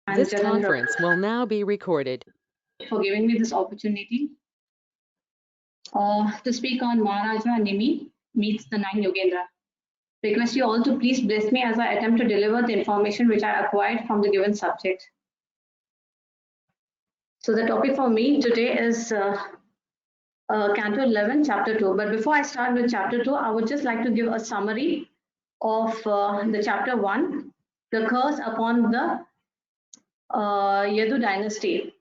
and This conference will now be recorded. For giving me this opportunity to speak on Maharaja Nimi meets the nine Yogendra. Request you all to please bless me as I attempt to deliver the information which I acquired from the given subject. So the topic for me today is Canto 11, Chapter 2. But before I start with Chapter 2, I would just like to give a summary of the Chapter 1, the curse upon the Yadu dynasty.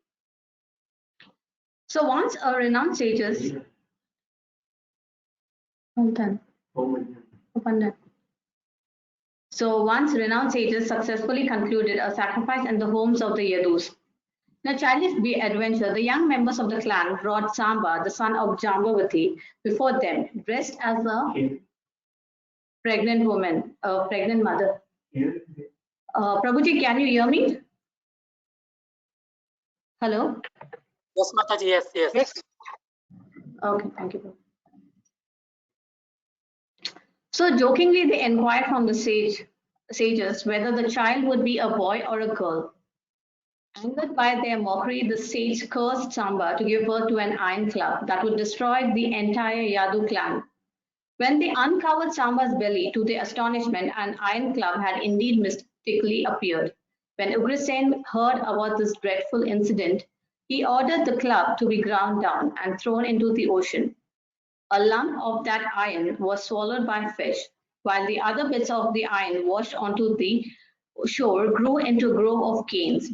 So once a renowned sages, So once renowned sages successfully concluded a sacrifice in the homes of the Yadus. In a childish adventure, the young members of the clan brought Samba, the son of Jambavati, before them, dressed as a pregnant woman, a pregnant mother. Prabhuji, can you hear me? Hello? Yes, Mataji, yes. Okay, thank you. So jokingly, they inquired from the sages whether the child would be a boy or a girl. Angered by their mockery, the sage cursed Samba to give birth to an iron club that would destroy the entire Yadu clan. When they uncovered Samba's belly, to their astonishment, an iron club had indeed mystically appeared. When Ugrasen heard about this dreadful incident, he ordered the club to be ground down and thrown into the ocean. A lump of that iron was swallowed by fish, while the other bits of the iron washed onto the shore grew into a grove of canes.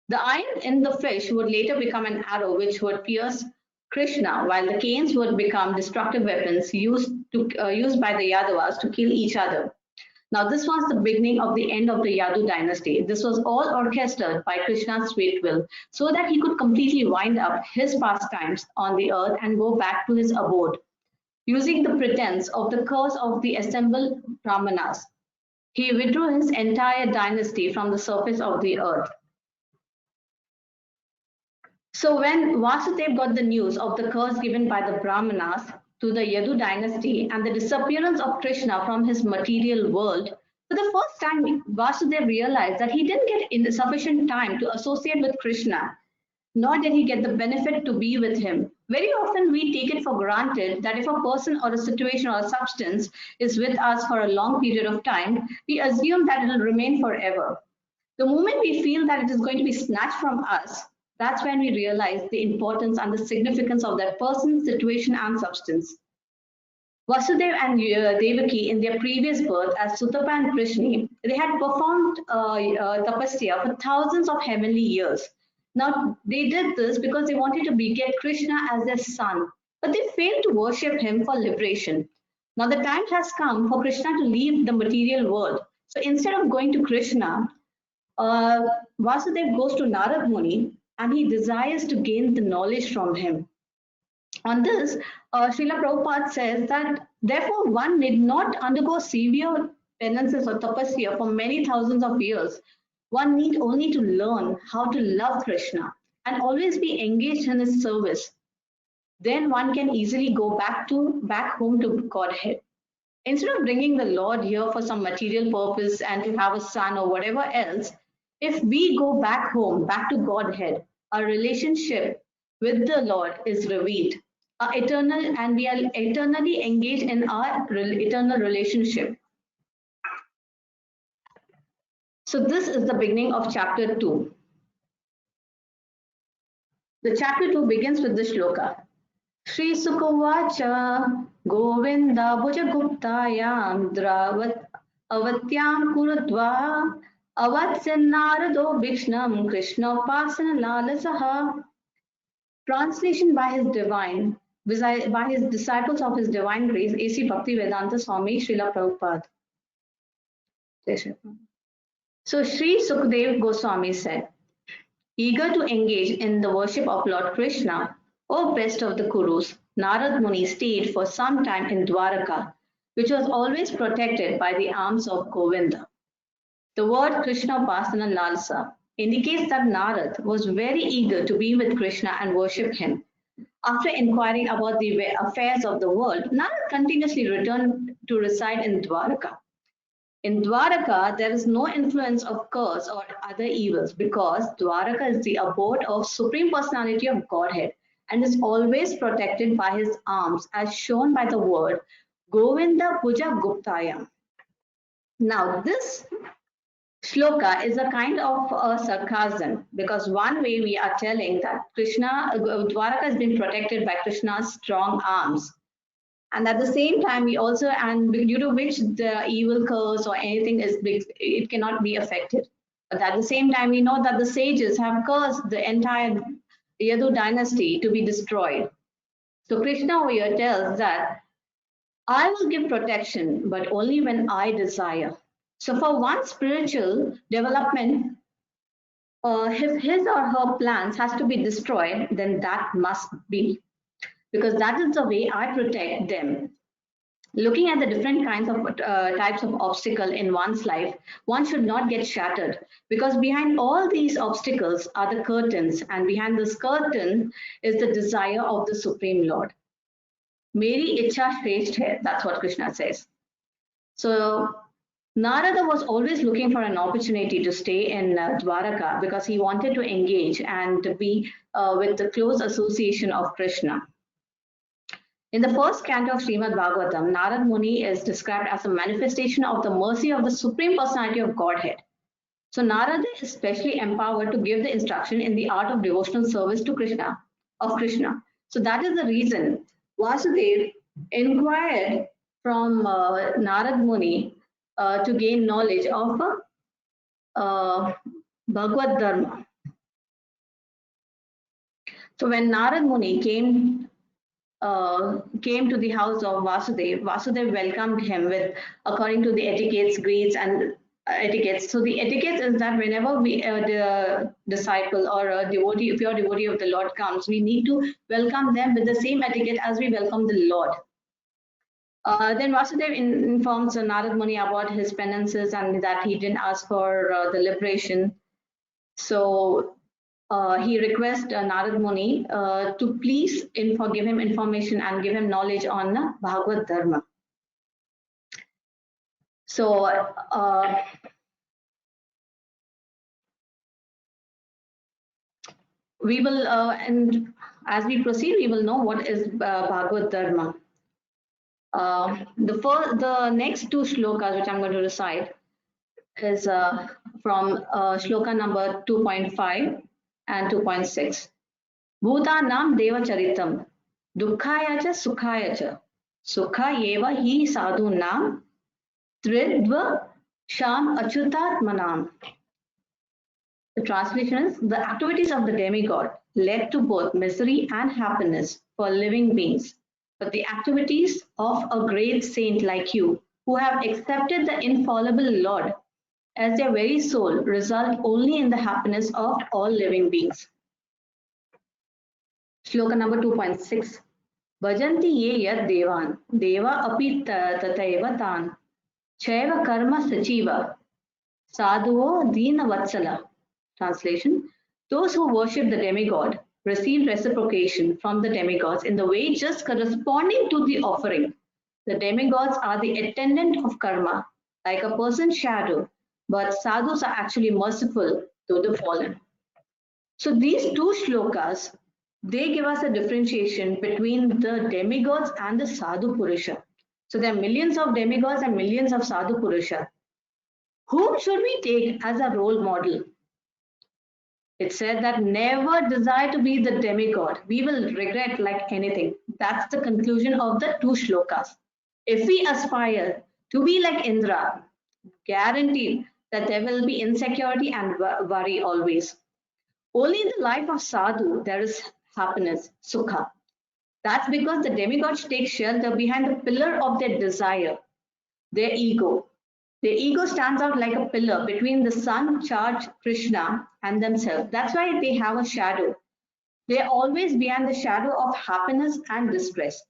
The iron in the fish would later become an arrow which would pierce Krishna, while the canes would become destructive weapons used by the Yadavas to kill each other. Now, this was the beginning of the end of the Yadu dynasty. This was all orchestrated by Krishna's sweet will, so that he could completely wind up his pastimes on the earth and go back to his abode. Using the pretense of the curse of the assembled Brahmanas, he withdrew his entire dynasty from the surface of the earth. So when Vasudev got the news of the curse given by the Brahmanas to the Yadu dynasty and the disappearance of Krishna from his material world, for the first time Vasudev realized that he didn't get sufficient time to associate with Krishna, nor did he get the benefit to be with him. Very often we take it for granted that if a person or a situation or a substance is with us for a long period of time, we assume that it will remain forever. The moment we feel that it is going to be snatched from us, that's when we realize the importance and the significance of that person, situation, and substance. Vasudev and Devaki, in their previous birth as Sutapa and Krishna, they had performed tapasya for thousands of heavenly years. Now, they did this because they wanted to beget Krishna as their son, but they failed to worship him for liberation. Now, the time has come for Krishna to leave the material world. So instead of going to Krishna, Vasudev goes to Narad Muni and he desires to gain the knowledge from him. On this, Srila Prabhupada says that therefore one need not undergo severe penances or tapasya for many thousands of years. One need only to learn how to love Krishna and always be engaged in his service. Then one can easily go back home to Godhead. Instead of bringing the Lord here for some material purpose and to have a son or whatever else, if we go back home, back to Godhead, our relationship with the Lord is revealed. And we are eternally engaged in our eternal relationship. So this is the beginning of chapter 2. The chapter 2 begins with the shloka. Shri Sukavacha Govinda Bhujaguptayam Dravat Avatyam Kurudva Avatsin Narado Bhishnam Krishna Pasana Lalasaha. Translation by his disciples of his divine grace, A.C. Bhaktivedanta Swami Srila Prabhupada. So Sri Sukadev Goswami said, eager to engage in the worship of Lord Krishna, O best of the Kurus, Narad Muni stayed for some time in Dwaraka, which was always protected by the arms of Govinda. The word Krishna Pasana Lalsa indicates that Narad was very eager to be with Krishna and worship him. After inquiring about the affairs of the world, Narad continuously returned to reside in Dwaraka. In Dwaraka, there is no influence of curse or other evils because Dwaraka is the abode of Supreme Personality of Godhead and is always protected by his arms as shown by the word Govinda Puja Guptaya. Now, this shloka is a kind of a sarcasm because one way we are telling that Dwaraka has been protected by Krishna's strong arms. And at the same time, we also, and due to which the evil curse or anything is big, it cannot be affected. But at the same time, we know that the sages have cursed the entire Yadu dynasty to be destroyed. So Krishna over here tells that I will give protection, but only when I desire. So for one spiritual development, if his or her plans has to be destroyed, then that must be, because that is the way I protect them. Looking at the different kinds of types of obstacle in one's life, one should not get shattered because behind all these obstacles are the curtains, and behind this curtain is the desire of the Supreme Lord. Meri ichha shresht hai, that's what Krishna says. So Narada was always looking for an opportunity to stay in Dwaraka because he wanted to engage and to be with the close association of Krishna. In the first canto of Srimad Bhagavatam, Narad Muni is described as a manifestation of the mercy of the Supreme Personality of Godhead. So Narada is specially empowered to give the instruction in the art of devotional service to Krishna. So that is the reason Vasudev inquired from Narad Muni to gain knowledge of Bhagavad Dharma. So when Narad Muni came to the house of Vasudev, Vasudev welcomed him with according to the etiquettes, greets, and etiquettes. So the etiquette is that whenever the disciple or a devotee, pure devotee of the Lord comes, we need to welcome them with the same etiquette as we welcome the Lord. Then Vasudev informs Narad Muni about his penances and that he didn't ask for the liberation. So he requests Narad Muni to please give him information and give him knowledge on Bhagavad Dharma. So we will, and as we proceed, we will know what is Bhagavad Dharma. The next two shlokas which I'm going to recite is from shloka number 2.5 and 2.6. Bhutanam deva charitam dukkhaya cha sukhaya cha sukha eva hi sadhunam tridva sham achyutatmanam. The translation is, the activities of the demigod led to both misery and happiness for living beings. But the activities of a great saint like you, who have accepted the infallible Lord as their very soul, result only in the happiness of all living beings. Shloka number 2.6. Bhajanti ye yad devan, deva api tataiva tan, chaiva karma sachiva, sadhuo dina vatsala. Translation, those who worship the demigod receive reciprocation from the demigods in the way just corresponding to the offering. The demigods are the attendant of karma, like a person's shadow, but sadhus are actually merciful to the fallen. So these two shlokas, they give us a differentiation between the demigods and the sadhu purusha. So there are millions of demigods and millions of sadhu purusha. Whom should we take as a role model? It said that never desire to be the demigod. We will regret like anything. That's the conclusion of the two shlokas. If we aspire to be like Indra, guaranteed that there will be insecurity and worry always. Only in the life of sadhu there is happiness, sukha. That's because the demigods take shelter behind the pillar of their desire, their ego. Their ego stands out like a pillar between the sun, charged Krishna, and themselves. That's why they have a shadow. They're always behind the shadow of happiness and distress.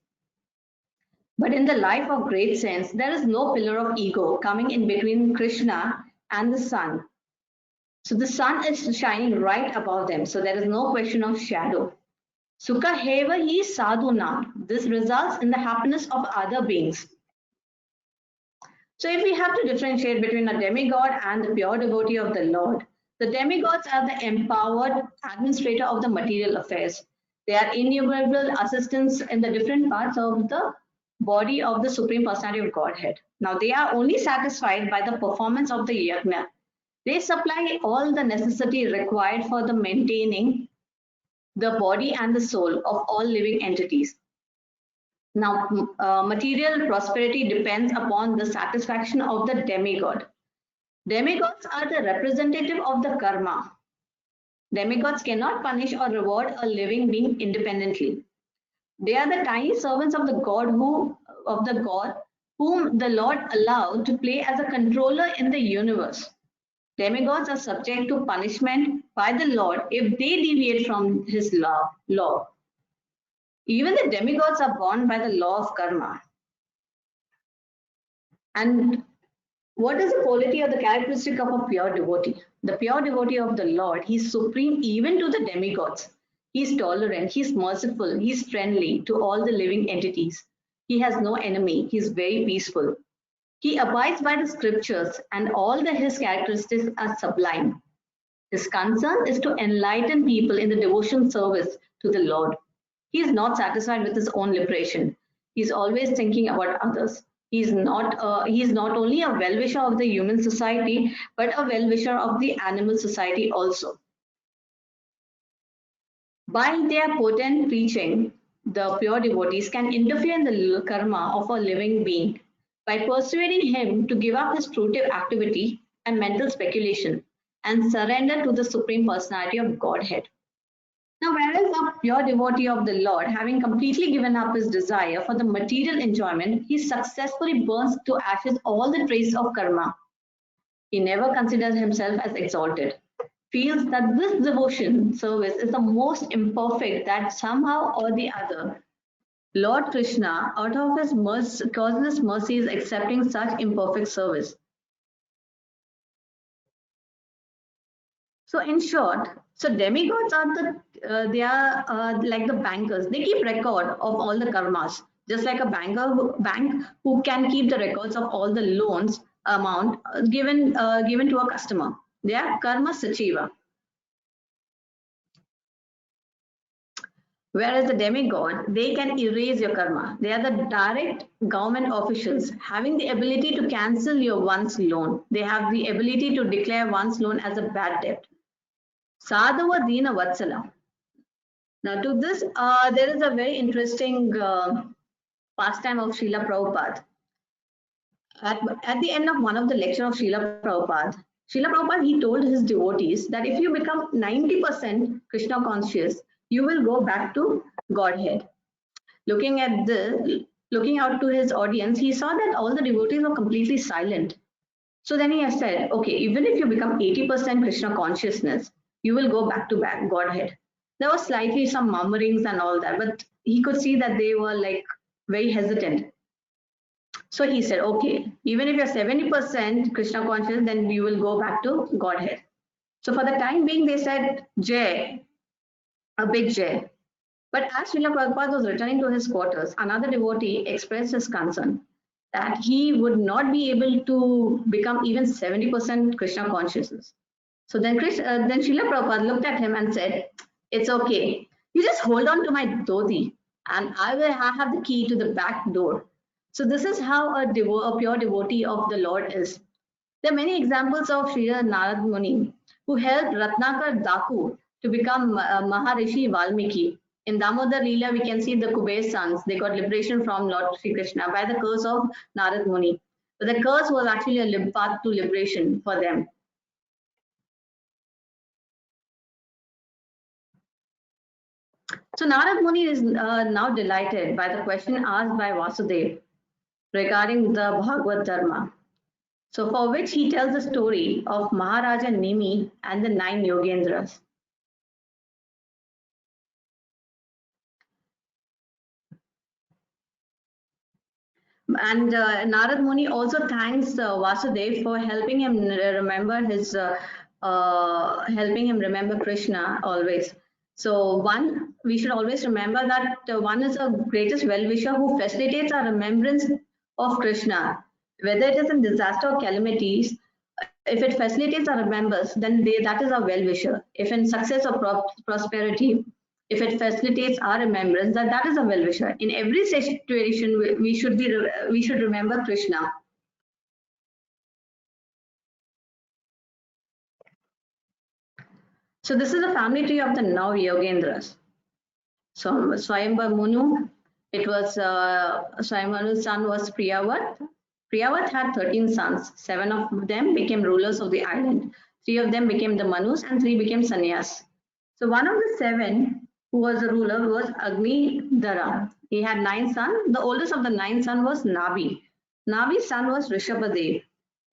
But in the life of great saints, there is no pillar of ego coming in between Krishna and the sun. So the sun is shining right above them. So there is no question of shadow. Sukha heva hi sadhunam. This results in the happiness of other beings. So if we have to differentiate between a demigod and the pure devotee of the Lord, the demigods are the empowered administrator of the material affairs. They are innumerable assistants in the different parts of the body of the Supreme Personality of Godhead. Now they are only satisfied by the performance of the yajna. They supply all the necessity required for the maintaining the body and the soul of all living entities. Now, material prosperity depends upon the satisfaction of the demigod. Demigods are the representative of the karma. Demigods cannot punish or reward a living being independently. They are the tiny servants of the god whom the Lord allowed to play as a controller in the universe. Demigods are subject to punishment by the Lord if they deviate from his law. Even the demigods are bound by the law of karma. And what is the quality or the characteristic of a pure devotee? The pure devotee of the Lord, he is supreme even to the demigods. He is tolerant, he is merciful, he is friendly to all the living entities. He has no enemy, he is very peaceful. He abides by the scriptures and all his characteristics are sublime. His concern is to enlighten people in the devotion service to the Lord. He is not satisfied with his own liberation. He is always thinking about others. He is not only a well-wisher of the human society, but a well-wisher of the animal society also. By their potent preaching, the pure devotees can interfere in the karma of a living being by persuading him to give up his fruitive activity and mental speculation and surrender to the Supreme Personality of Godhead. Now, whereas a pure devotee of the Lord, having completely given up his desire for the material enjoyment, he successfully burns to ashes all the traces of karma. He never considers himself as exalted, feels that this devotion service is the most imperfect, that somehow or the other, Lord Krishna, out of his causeless mercy, is accepting such imperfect service. So in short, so demigods are they are like the bankers. They keep record of all the karmas, just like a bank who can keep the records of all the loans amount given to a customer. They are karma sachiva. Whereas the demigod, they can erase your karma. They are the direct government officials having the ability to cancel your one's loan. They have the ability to declare one's loan as a bad debt. Sadhava Dina Vatsala. Now, to this, there is a very interesting pastime of Srila Prabhupada. At the end of one of the lecture of Srila Prabhupada, he told his devotees that if you become 90% Krishna conscious, you will go back to Godhead. Looking out to his audience, he saw that all the devotees were completely silent. So then he has said, okay, even if you become 80% Krishna consciousness, you will go back to Godhead. There was slightly some murmurings and all that, but he could see that they were like very hesitant. So he said, okay, even if you're 70% Krishna conscious, then you will go back to Godhead. So for the time being, they said, Jai, a big Jai. But as Srila Prabhupada was returning to his quarters, another devotee expressed his concern that he would not be able to become even 70% Krishna consciousness. So then Srila Prabhupada looked at him and said, it's okay. You just hold on to my dhoti and I have the key to the back door. So this is how a pure devotee of the Lord is. There are many examples of Srila Narad Muni who helped Ratnakar Daku to become Maharishi Valmiki. In Damodar Leela, we can see the Kuber sons. They got liberation from Lord Sri Krishna by the curse of Narad Muni. But the curse was actually a path to liberation for them. So Narad Muni is now delighted by the question asked by Vasudev regarding the Bhagavad Dharma. So for which he tells the story of Maharaja Nimi and the 9 Yogendras. And Narad Muni also thanks Vasudev for helping him remember Krishna always. So we should always remember that one is a greatest well-wisher who facilitates our remembrance of Krishna Whether it is in disaster or calamities, if it facilitates our members, then that is our well-wisher. If in success or prosperity, if it facilitates our remembrance, that is a well-wisher. In every situation, we should remember Krishna. So this is the family tree of the now Yogendras. So Swayambhar Munu, it was Swayambhar's son was Priyavat. Priyavat had 13 sons. 7 of them became rulers of the island. 3 of them became the Manus and 3 became Sannyas. So one of the 7 who was the ruler was Agni Dara. He had 9 sons. The oldest of the 9 sons was Nabi. Nabi's son was Rishabhadev.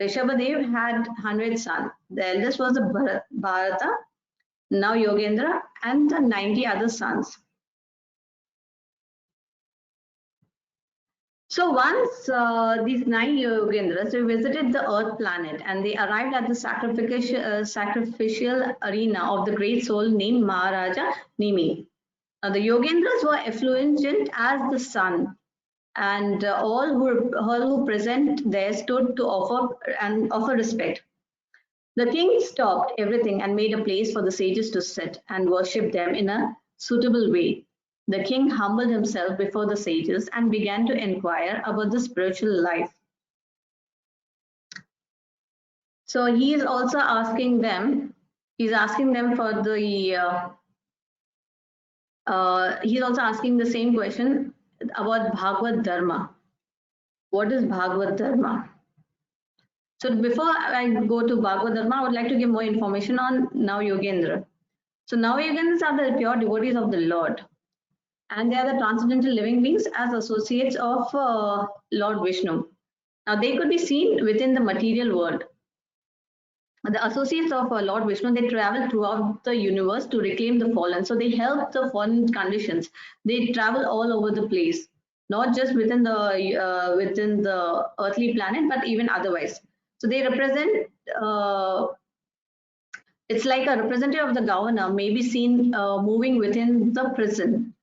Rishabhadev had 100 sons. The eldest was the Bharata, now Yogendra, and the 90 other sons. So once these 9 Yogendras visited the Earth planet and they arrived at the sacrificial arena of the great soul named Maharaja Nimi. The Yogendras were effulgent as the sun, and all who present there stood to offer respect. The king stopped everything and made a place for the sages to sit and worship them in a suitable way. The king humbled himself before the sages and began to inquire about the spiritual life. So he is also asking them, he's asking them for the, he's also asking the same question about Bhagavad Dharma. What is Bhagavad Dharma? So before I go to Bhagavad Dharma, I would like to give more information on Now Yogendra. So Now Yogendras are the pure devotees of the Lord, and they are the transcendental living beings as associates of Lord Vishnu. Now they could be seen within the material world. The associates of Lord Vishnu, they travel throughout the universe to reclaim the fallen. So they help the fallen conditions. They travel all over the place, not just within the earthly planet, but even otherwise. So they represent. It's like a representative of the governor may be seen moving within the prison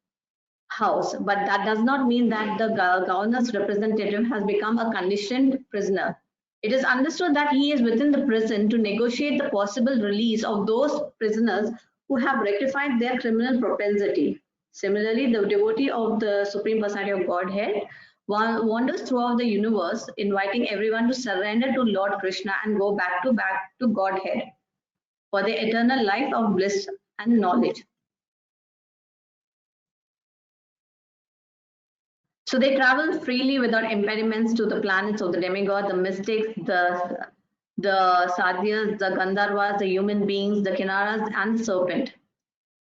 house, but that does not mean that the governor's representative has become a conditioned prisoner. It is understood that he is within the prison to negotiate the possible release of those prisoners who have rectified their criminal propensity. Similarly, the devotee of the Supreme Personality of Godhead wanders throughout the universe, inviting everyone to surrender to Lord Krishna and go back to Godhead for the eternal life of bliss and knowledge. So they travel freely without impediments to the planets of the demigod, the mystics, the sadhyas, the gandharvas, the human beings, the kinnaras, and the serpent.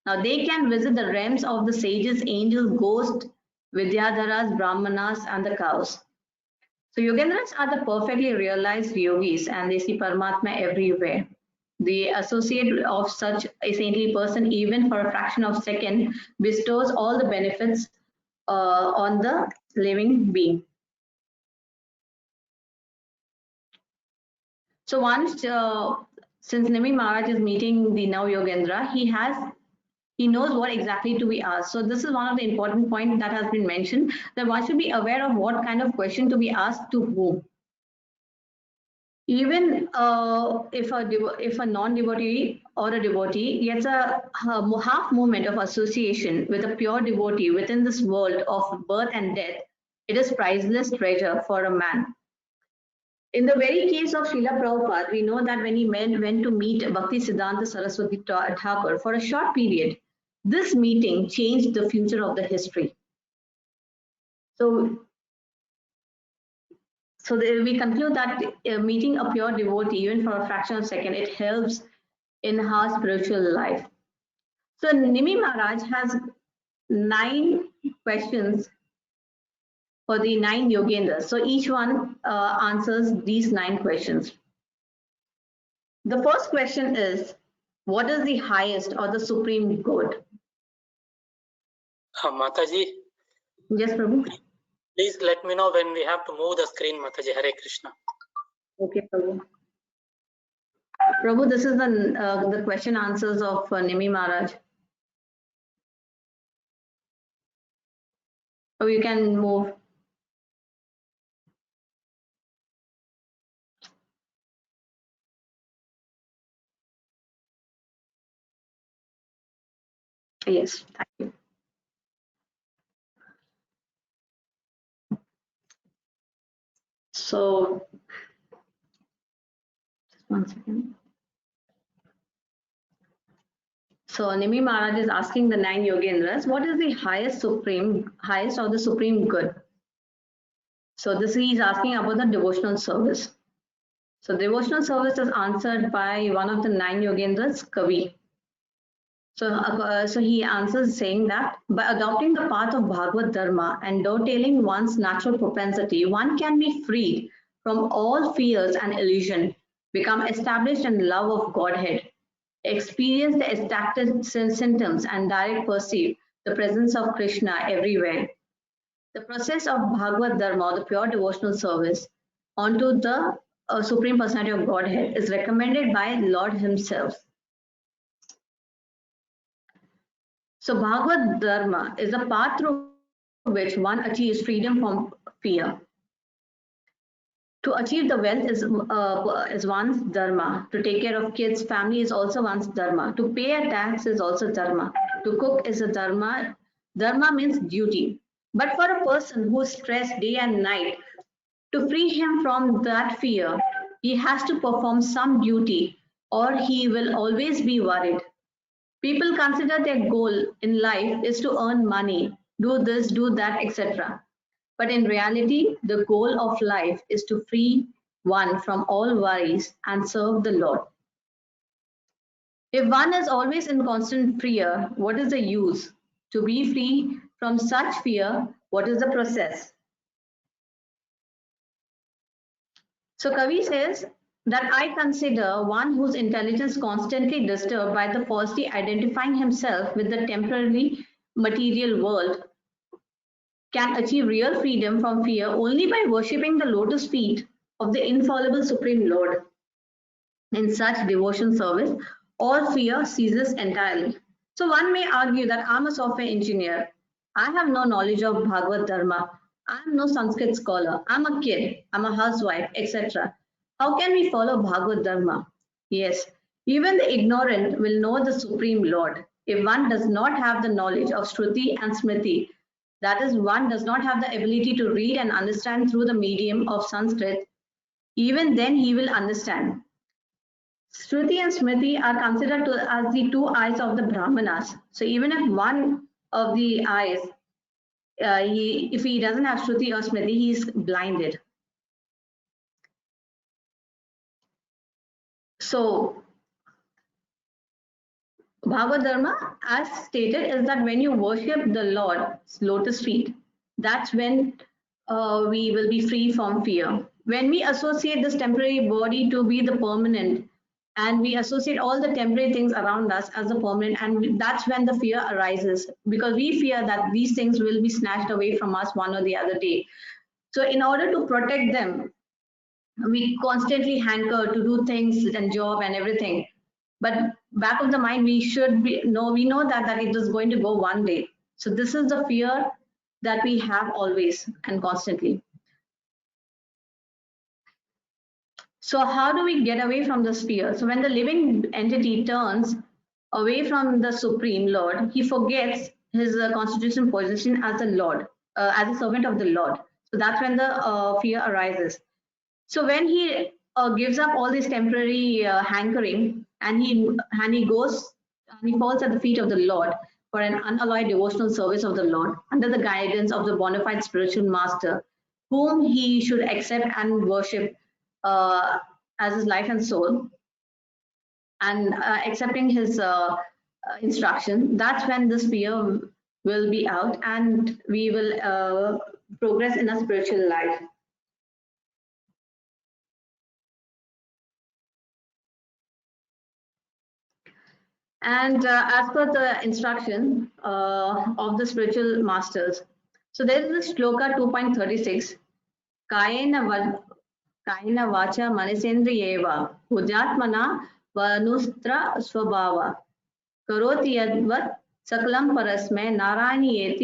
Now they can visit the realms of the sages, angels, ghosts, vidyadharas, brahmanas, and the cows. So Yogendras are the perfectly realized yogis, and they see Paramatma everywhere. The associate of such a saintly person, even for a fraction of a second, bestows all the benefits on the living being. So once, since Nimi Maharaj is meeting the Now Yogendra, he knows what exactly to be asked. So this is one of the important points that has been mentioned, that one should be aware of what kind of question to be asked to whom. Even if a non-devotee or a devotee gets a half moment of association with a pure devotee within this world of birth and death, it is priceless treasure for a man. In the very case of Srila Prabhupada, we know that when he went to meet Bhakti Siddhanta Saraswati Thakur for a short period, this meeting changed the future of the history. So we conclude that meeting a pure devotee, even for a fraction of a second, it helps in our spiritual life. So Nimi Maharaj has 9 questions for the 9 Yogendras. So each one answers these 9 questions. The first question is, what is the highest or the supreme good? Mataji, Yes, Prabhu. please let me know when we have to move the screen, Mataji. Hare Krishna. Okay, Prabhu. Prabhu, this is the question answers of Nimi Maharaj. So you can move. Yes, thank you. So, just one second. So Nimi Maharaj is asking the 9 Yogendras, what is the highest or the supreme good? So this he is asking about the devotional service. So devotional service is answered by one of the 9 Yogendras, Kavi. So he answers saying that by adopting the path of Bhagavad Dharma and dovetailing one's natural propensity, one can be freed from all fears and illusion, become established in love of Godhead, experience the ecstatic symptoms and direct perceive the presence of Krishna everywhere. The process of Bhagavad Dharma, the pure devotional service, onto the Supreme Personality of Godhead is recommended by Lord Himself. So Bhagavad Dharma is a path through which one achieves freedom from fear. To achieve the wealth is one's dharma. To take care of kids, family is also one's dharma. To pay a tax is also dharma. To cook is a dharma. Dharma means duty. But for a person who is stressed day and night, to free him from that fear, he has to perform some duty or he will always be worried. People consider their goal in life is to earn money, do this, do that, etc. But in reality, the goal of life is to free one from all worries and serve the Lord. If one is always in constant fear, what is the use? To be free from such fear, what is the process? So Kavi says that I consider one whose intelligence constantly disturbed by the falsely identifying himself with the temporary material world can achieve real freedom from fear only by worshipping the lotus feet of the infallible Supreme Lord. In such devotion service, all fear ceases entirely. So one may argue that I'm a software engineer. I have no knowledge of Bhagavad Dharma. I'm no Sanskrit scholar. I'm a kid. I'm a housewife, etc. How can we follow Bhagavad Dharma? Yes, even the ignorant will know the Supreme Lord. If one does not have the knowledge of Shruti and Smriti, that is, one does not have the ability to read and understand through the medium of Sanskrit, even then he will understand. Shruti and Smriti are considered as the two eyes of the Brahmanas. So even if one of the eyes, if he doesn't have Shruti or Smriti, he is blinded. So Bhagavad Dharma, as stated, is that when you worship the Lord's lotus feet, that's when we will be free from fear. When we associate this temporary body to be the permanent, and we associate all the temporary things around us as the permanent, and that's when the fear arises, because we fear that these things will be snatched away from us one or the other day. So in order to protect them, we constantly hanker to do things and job and everything. But back of the mind, we know that it is going to go one day. So this is the fear that we have always and constantly. So how do we get away from this fear? So when the living entity turns away from the Supreme Lord, he forgets his constitutional position as a Lord, as a servant of the Lord. So that's when the fear arises. So when he gives up all this temporary hankering and he goes and he falls at the feet of the Lord for an unalloyed devotional service of the Lord under the guidance of the bona fide spiritual master, whom he should accept and worship as his life and soul, and accepting his instruction, that's when this fear will be out and we will progress in a spiritual life. And as per the instruction of the spiritual masters, so there is this shloka 2.36, Kayena vacha manisendriyeva hujatmana vanustra swabhava karoti yadvat sakalam parasme narayani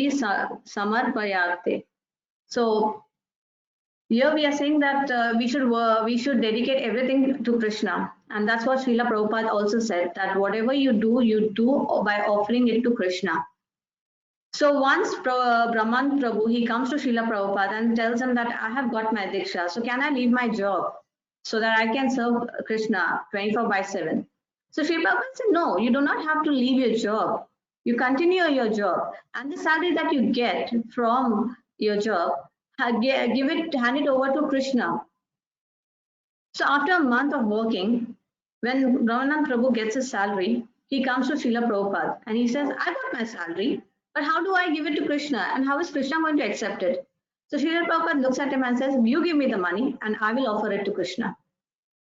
samarpayate. So here we are saying that we should dedicate everything to Krishna. And that's what Srila Prabhupada also said, that whatever you do by offering it to Krishna. So once Brahman Prabhu, he comes to Srila Prabhupada and tells him that I have got my Diksha, so can I leave my job so that I can serve Krishna 24/7? So Srila Prabhupada said, no, you do not have to leave your job. You continue your job, and the salary that you get from your job, hand it over to Krishna. So after a month of working, when Brahmanand Prabhu gets his salary, he comes to Srila Prabhupada and he says, I got my salary, but how do I give it to Krishna? And how is Krishna going to accept it? So Srila Prabhupada looks at him and says, you give me the money and I will offer it to Krishna.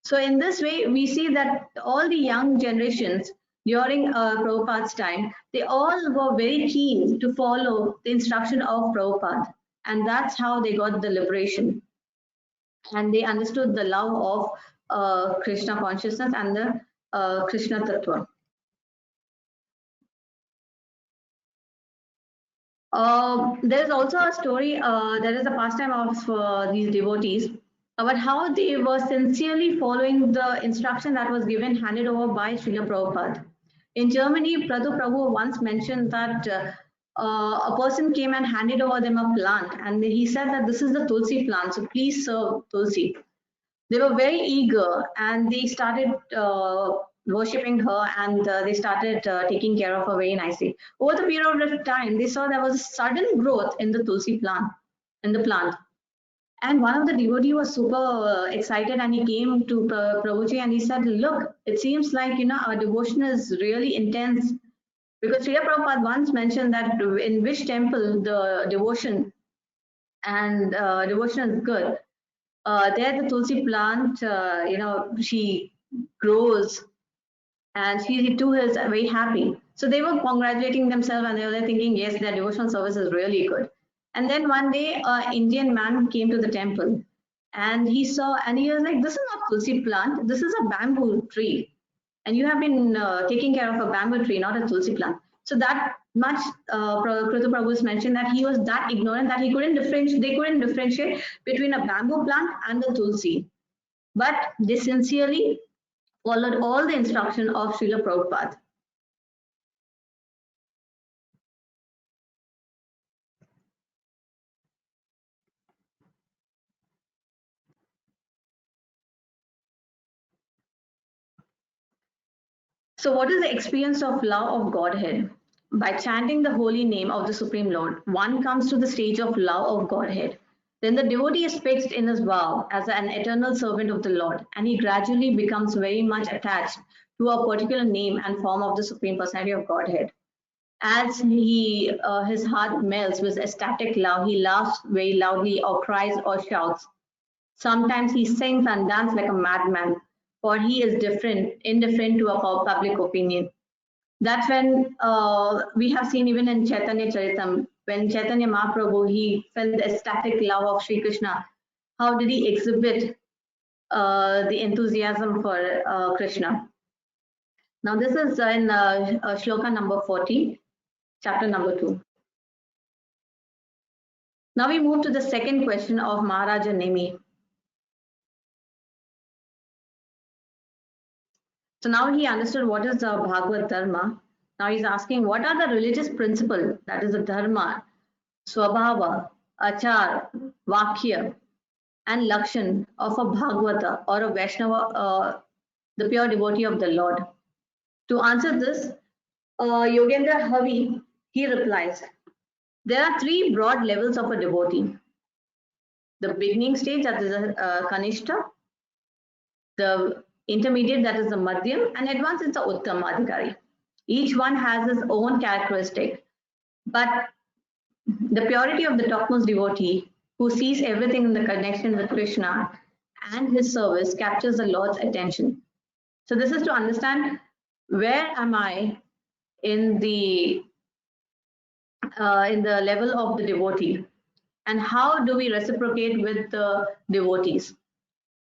So in this way, we see that all the young generations during Prabhupada's time, they all were very keen to follow the instruction of Prabhupada. And that's how they got the liberation. And they understood the love of Krishna consciousness and the Krishna Tattva. There is also a story, there is a pastime of these devotees about how they were sincerely following the instruction that was given, handed over by Srila Prabhupada. In Germany, Pradhu Prabhu once mentioned that a person came and handed over them a plant, and he said that this is the Tulsi plant, so please serve Tulsi. They were very eager and they started worshipping her, and they started taking care of her very nicely. Over the period of time, they saw there was a sudden growth in the Tulsi plant, And one of the devotees was super excited, and he came to Prabhuji and he said, look, it seems like, our devotion is really intense. Because Srila Prabhupada once mentioned that in which temple the devotion is good. There the Tulsi plant, she grows, and she too is very happy. So they were congratulating themselves and they were thinking, yes, their devotional service is really good. And then one day, an Indian man came to the temple and he saw, and he was like, this is not Tulsi plant, this is a bamboo tree. And you have been taking care of a bamboo tree, not a Tulsi plant. So that much Krithu Prabhu's mentioned that he was that ignorant that they couldn't differentiate between a bamboo plant and the Tulsi. But they sincerely followed all the instruction of Srila Prabhupada. So what is the experience of love of Godhead? By chanting the holy name of the Supreme Lord, one comes to the stage of love of Godhead. Then the devotee is fixed in his vow as an eternal servant of the Lord, and he gradually becomes very much attached to a particular name and form of the Supreme Personality of Godhead. As his heart melts with ecstatic love, he laughs very loudly or cries or shouts. Sometimes he sings and dances like a madman, for he is indifferent to a public opinion. That's when we have seen even in Chaitanya Charitam, when Chaitanya Mahaprabhu, he felt the ecstatic love of Sri Krishna. How did he exhibit the enthusiasm for Krishna? Now this is in shloka number 40, chapter number 2. Now we move to the second question of Maharaja Nemi. So now he understood what is the Bhagavad Dharma. Now he's asking, what are the religious principles, that is the Dharma, Swabhava, Achar, Vakya, and Lakshan of a Bhagavata or a Vaishnava, the pure devotee of the Lord? To answer this, Yogendra Havi, he replies, there are three broad levels of a devotee. The beginning stage, that is a Kanishta, the intermediate, that is the Madhyam, and advanced is the Uttamadhikari. Each one has his own characteristic, but the purity of the topmost devotee, who sees everything in the connection with Krishna and his service, captures the Lord's attention. So this is to understand where am I in the level of the devotee, and how do we reciprocate with the devotees.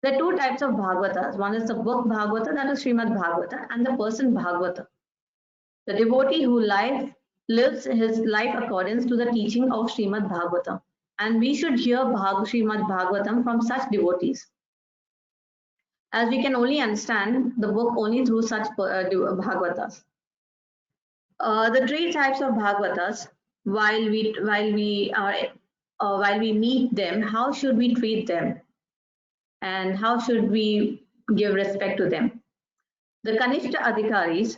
There are two types of Bhagavatas. One is the book Bhagavata, that is Srimad Bhagavata, and the person Bhagavata. The devotee who lives his life accordance to the teaching of Srimad Bhagavata. And we should hear Srimad Bhagavatam from such devotees. as we can only understand the book only through such Bhagavatas. The three types of Bhagavatas, while we meet them, how should we treat them, and how should we give respect to them? The Kanishta Adhikaris,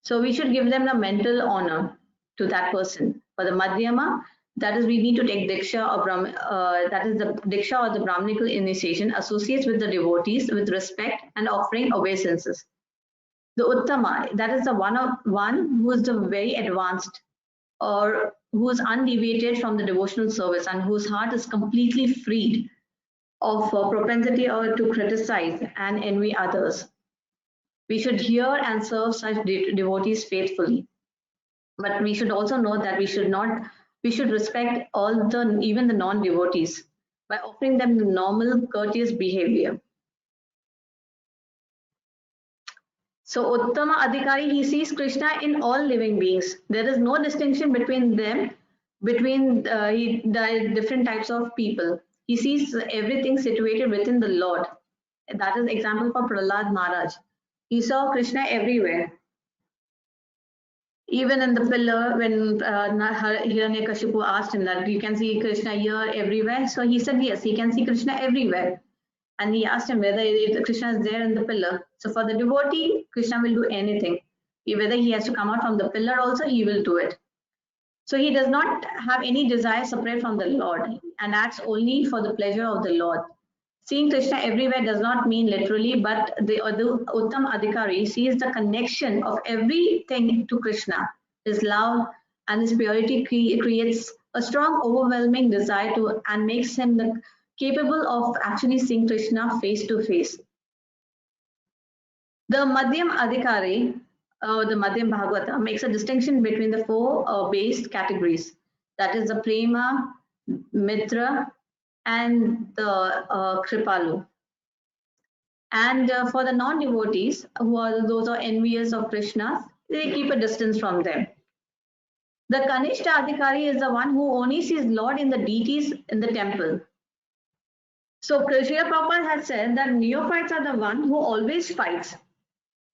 so we should give them the mental honor to that person. For the Madhyama, that is, we need to take Diksha or that is the Diksha or the Brahminical initiation associates with the devotees with respect and offering obeisances. The Uttama, that is the one who is the very advanced or who is undeviated from the devotional service and whose heart is completely freed of propensity or to criticize and envy others. We should hear and serve such devotees faithfully. But we should also know that we should respect even the non-devotees by offering them the normal courteous behavior. So Uttama Adhikari, he sees Krishna in all living beings. There is no distinction between them, between the different types of people. He sees everything situated within the Lord. That is example for Prahlad Maharaj. He saw Krishna everywhere. Even in the pillar, when Hiranyakashipu asked him that you can see Krishna here everywhere, so he said yes, he can see Krishna everywhere. And he asked him whether Krishna is there in the pillar. So for the devotee, Krishna will do anything. Whether he has to come out from the pillar also, he will do it. So he does not have any desire separate from the Lord and acts only for the pleasure of the Lord. Seeing Krishna everywhere does not mean literally, but the Uttam Adhikari sees the connection of everything to Krishna. His love and his purity creates a strong, overwhelming desire to and makes him capable of actually seeing Krishna face to face. The Madhyam Adhikari, the Madhyam Bhagavata, makes a distinction between the four base categories. That is the Prema, Mitra, and the Kripalu. And for the non-devotees, those are envious of Krishna, they keep a distance from them. The Kanishta Adhikari is the one who only sees Lord in the deities in the temple. So Srila Prabhupada has said that neophytes are the one who always fights.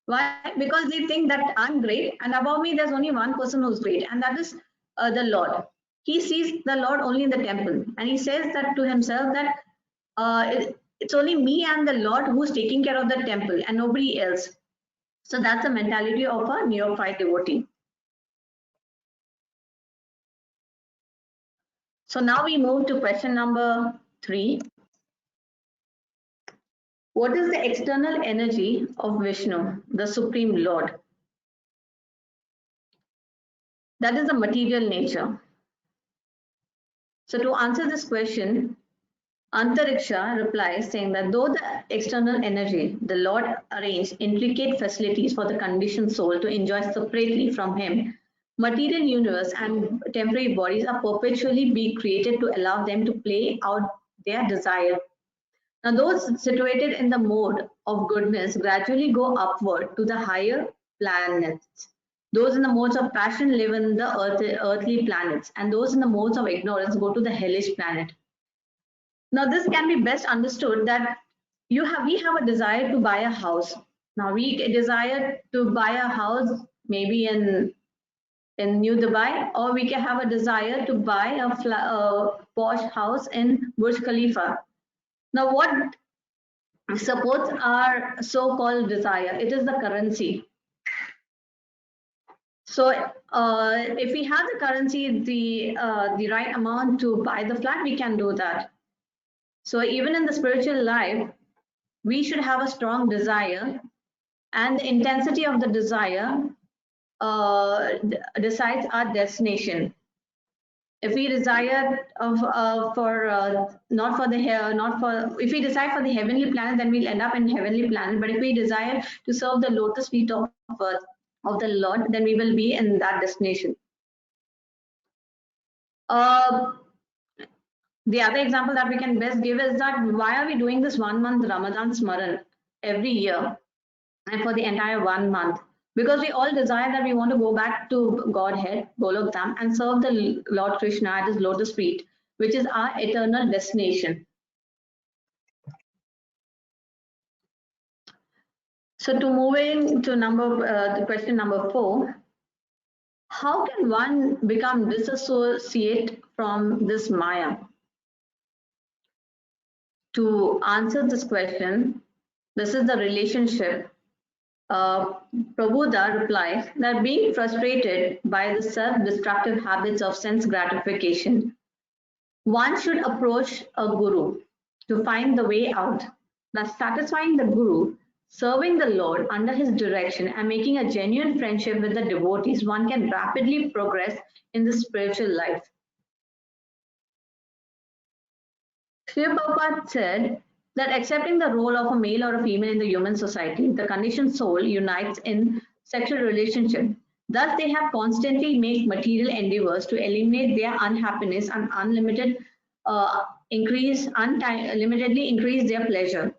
Why? Because they think that I'm great and above me there's only one person who's great, and that is the Lord. He sees the Lord only in the temple, and he says that to himself that it's only me and the Lord who's taking care of the temple and nobody else. So that's the mentality of a neophyte devotee. So now we move to question number 3. What is the external energy of Vishnu, the Supreme Lord? That is the material nature. So to answer this question, Antariksha replies saying that though the external energy, the Lord arranged intricate facilities for the conditioned soul to enjoy separately from him, material universe and temporary bodies are perpetually being created to allow them to play out their desire. Now those situated in the mode of goodness gradually go upward to the higher planets. Those in the modes of passion live in the earthly planets, and those in the modes of ignorance go to the hellish planet. Now this can be best understood that we have a desire to buy a house. Now we desire to buy a house maybe in New Dubai, or we can have a desire to buy a posh house in Burj Khalifa. Now what supports our so-called desire? It is the currency. So if we have the currency, the right amount to buy the flat, we can do that. So even in the spiritual life, we should have a strong desire, and the intensity of the desire decides our destination. If we desire if we decide for the heavenly planet, then we'll end up in heavenly planet. But if we desire to serve the lotus feet of the Lord, then we will be in that destination. The other example that we can best give is that why are we doing this 1 month Ramadan Smaran every year and for the entire 1 month? Because we all desire that we want to go back to Godhead, Golok Dham, and serve the Lord Krishna at his lotus feet, which is our eternal destination. So to moving to the question number 4, how can one become disassociate from this Maya? To answer this question, this is the relationship. Prabhupada replies that being frustrated by the self-destructive habits of sense gratification, one should approach a guru to find the way out, thus satisfying the guru, serving the Lord under his direction, and making a genuine friendship with the devotees. One can rapidly progress in the spiritual life. Srila Prabhupada said that accepting the role of a male or a female in the human society, the conditioned soul unites in sexual relationship. Thus, they have constantly made material endeavors to eliminate their unhappiness and unlimitedly increase their pleasure.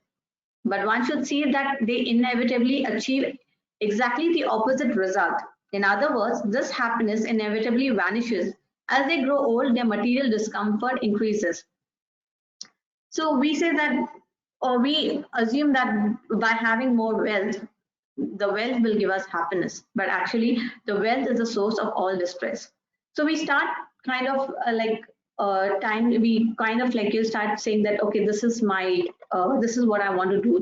But one should see that they inevitably achieve exactly the opposite result. In other words, this happiness inevitably vanishes. As they grow old, their material discomfort increases. So we say that, or we assume that by having more wealth, the wealth will give us happiness, but actually the wealth is the source of all distress. So we start kind of you start saying that, okay, this is what I want to do.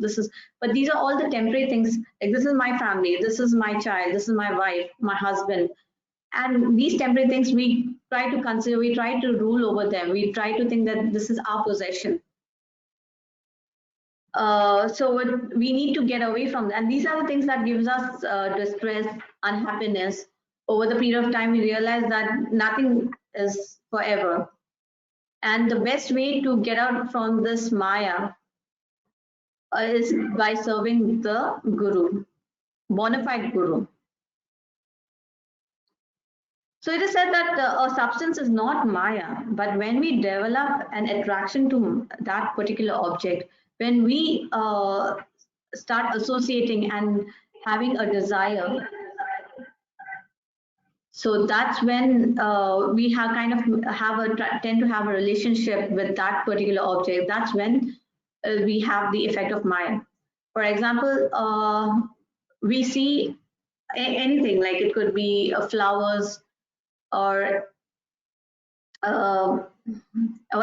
But these are all the temporary things. Like, this is my family, this is my child, this is my wife, my husband, and these temporary things we try to consider, we try to rule over them, we try to think that this is our possession. So we need to get away from that. And these are the things that gives us distress, unhappiness. Over the period of time, we realize that nothing is forever. And the best way to get out from this Maya is by serving the Guru, bona fide Guru. So it is said that a substance is not Maya, but when we develop an attraction to that particular object, when we start associating and having a desire, so that's when we have tend to have a relationship with that particular object. That's when we have the effect of Maya. For example, we see anything, like it could be flowers or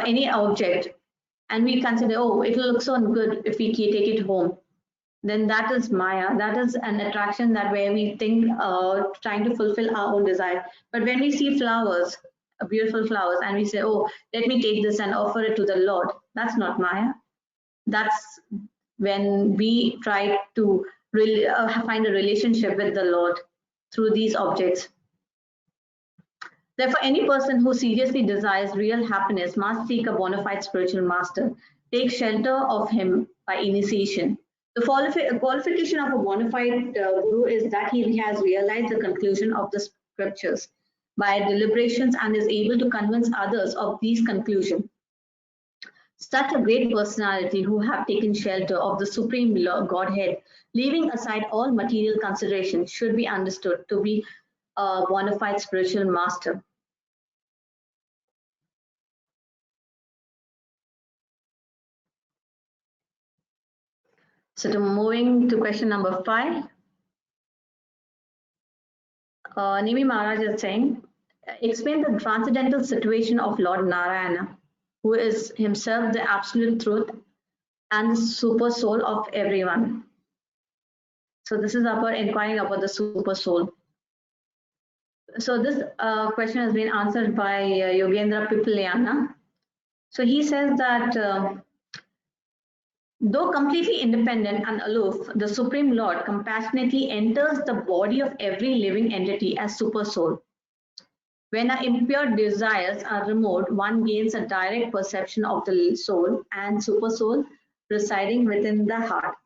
any object, and we consider, oh, it will look so good if we take it home. Then that is Maya. That is an attraction that where we think trying to fulfill our own desire. But when we see flowers, beautiful flowers, and we say, oh, let me take this and offer it to the Lord, that's not Maya. That's when we try to really find a relationship with the Lord through these objects. Therefore, any person who seriously desires real happiness must seek a bona fide spiritual master, take shelter of him by initiation. The qualification of a bona fide guru is that he has realized the conclusion of the scriptures by deliberations and is able to convince others of these conclusions. Such a great personality who have taken shelter of the Supreme Godhead, leaving aside all material considerations, should be understood to be a bona fide spiritual master. So moving to question number 5, Nimi Maharaj is saying, explain the transcendental situation of Lord Narayana, who is himself the absolute truth and the super soul of everyone. So this is about inquiring about the super soul. So this question has been answered by Yogendra Pipliana. So he says that though completely independent and aloof, the Supreme Lord compassionately enters the body of every living entity as super soul. When our impure desires are removed, one gains a direct perception of the soul and super soul residing within the heart.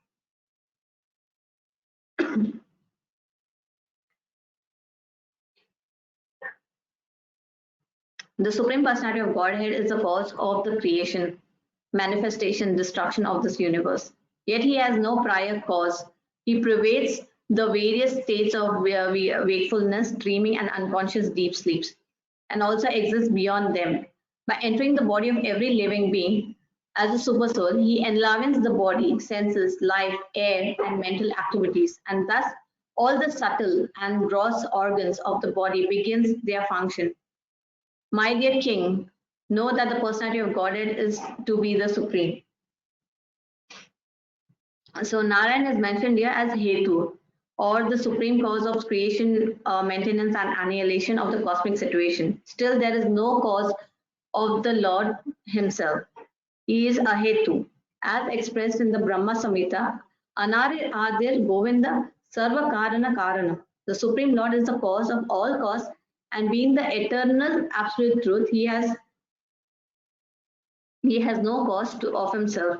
The Supreme Personality of Godhead is the cause of the creation, manifestation, destruction of this universe. Yet he has no prior cause. He pervades the various states of wakefulness, dreaming, and unconscious deep sleeps, and also exists beyond them. By entering the body of every living being, As a super soul, he enlivens the body, senses, life, air, and mental activities, and thus all the subtle and gross organs of the body begins their function. My dear king, know that the personality of Godhead is to be the supreme. So Narayan is mentioned here as Hetu, or the supreme cause of creation, maintenance, and annihilation of the cosmic situation. Still, there is no cause of the Lord himself. He is a Hetu, as expressed in the Brahma Samhita. Anari Adir Govinda Sarva Karana Karana. The Supreme Lord is the cause of all cause, and being the eternal absolute truth, he has no cause of himself.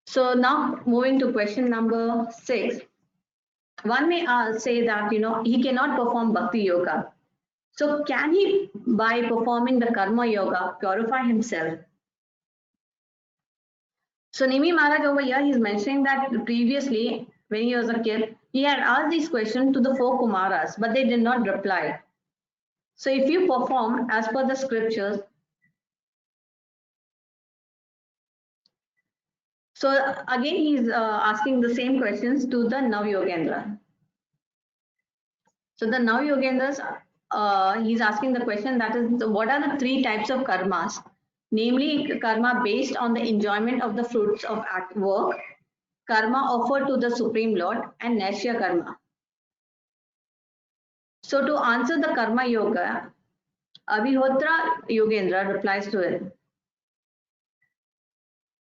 So now moving to question number 6. One may say that he cannot perform bhakti yoga. So can he, by performing the karma yoga, purify himself? So Nimi Maharaj over here, he's mentioning that previously, when he was a kid, he had asked these questions to the 4 Kumaras, but they did not reply. So if you perform as per the scriptures, so again he's asking the same questions to the Nav Yogendra. So the Nav Yogendras, he's asking the question that is, what are the 3 types of karmas? Namely, karma based on the enjoyment of the fruits of work, karma offered to the Supreme Lord, and Naishya karma. So to answer the karma yoga, Abhihotra Yogendra replies to it.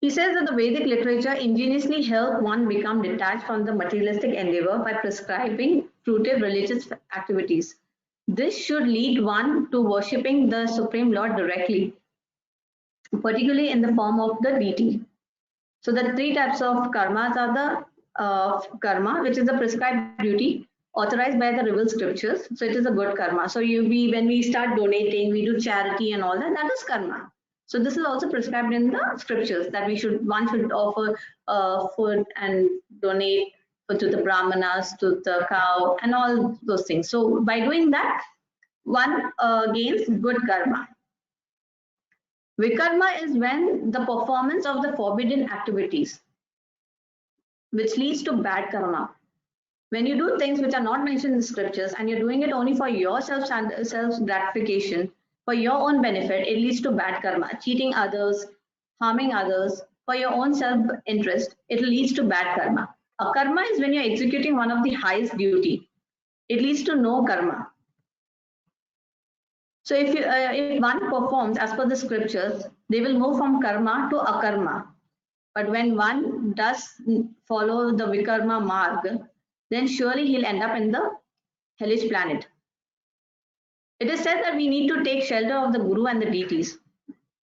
He says that the Vedic literature ingeniously helped one become detached from the materialistic endeavor by prescribing fruitive religious activities. This should lead one to worshipping the Supreme Lord directly, particularly in the form of the deity. So the 3 types of karmas are the karma, which is the prescribed duty authorized by the revealed scriptures. So it is a good karma. So when we start donating, we do charity and all that, that is karma. So this is also prescribed in the scriptures that one should offer food and donate to the brahmanas, to the cow, and all those things. So by doing that, one gains good karma. Vikarma is when the performance of the forbidden activities, which leads to bad karma. When you do things which are not mentioned in the scriptures and you're doing it only for your self gratification, for your own benefit, it leads to bad karma. Cheating others, harming others, for your own self-interest, it leads to bad karma. A karma is when you're executing one of the highest duty. It leads to no karma. So if one performs as per the scriptures, they will move from karma to akarma. But when one does follow the vikarma marg, then surely he'll end up in the hellish planet. It is said that we need to take shelter of the Guru and the deities.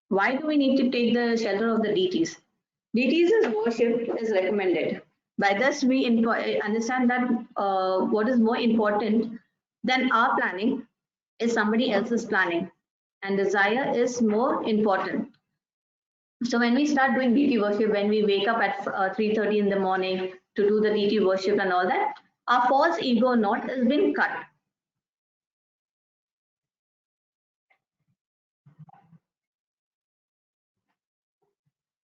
Why do we need to take the shelter of the deities? Deities' worship is recommended. By this, we understand that what is more important than our planning is somebody else's planning, and desire is more important. So when we start doing deity worship, when we wake up at 3:30 in the morning to do the deity worship and all that, our false ego knot has been cut.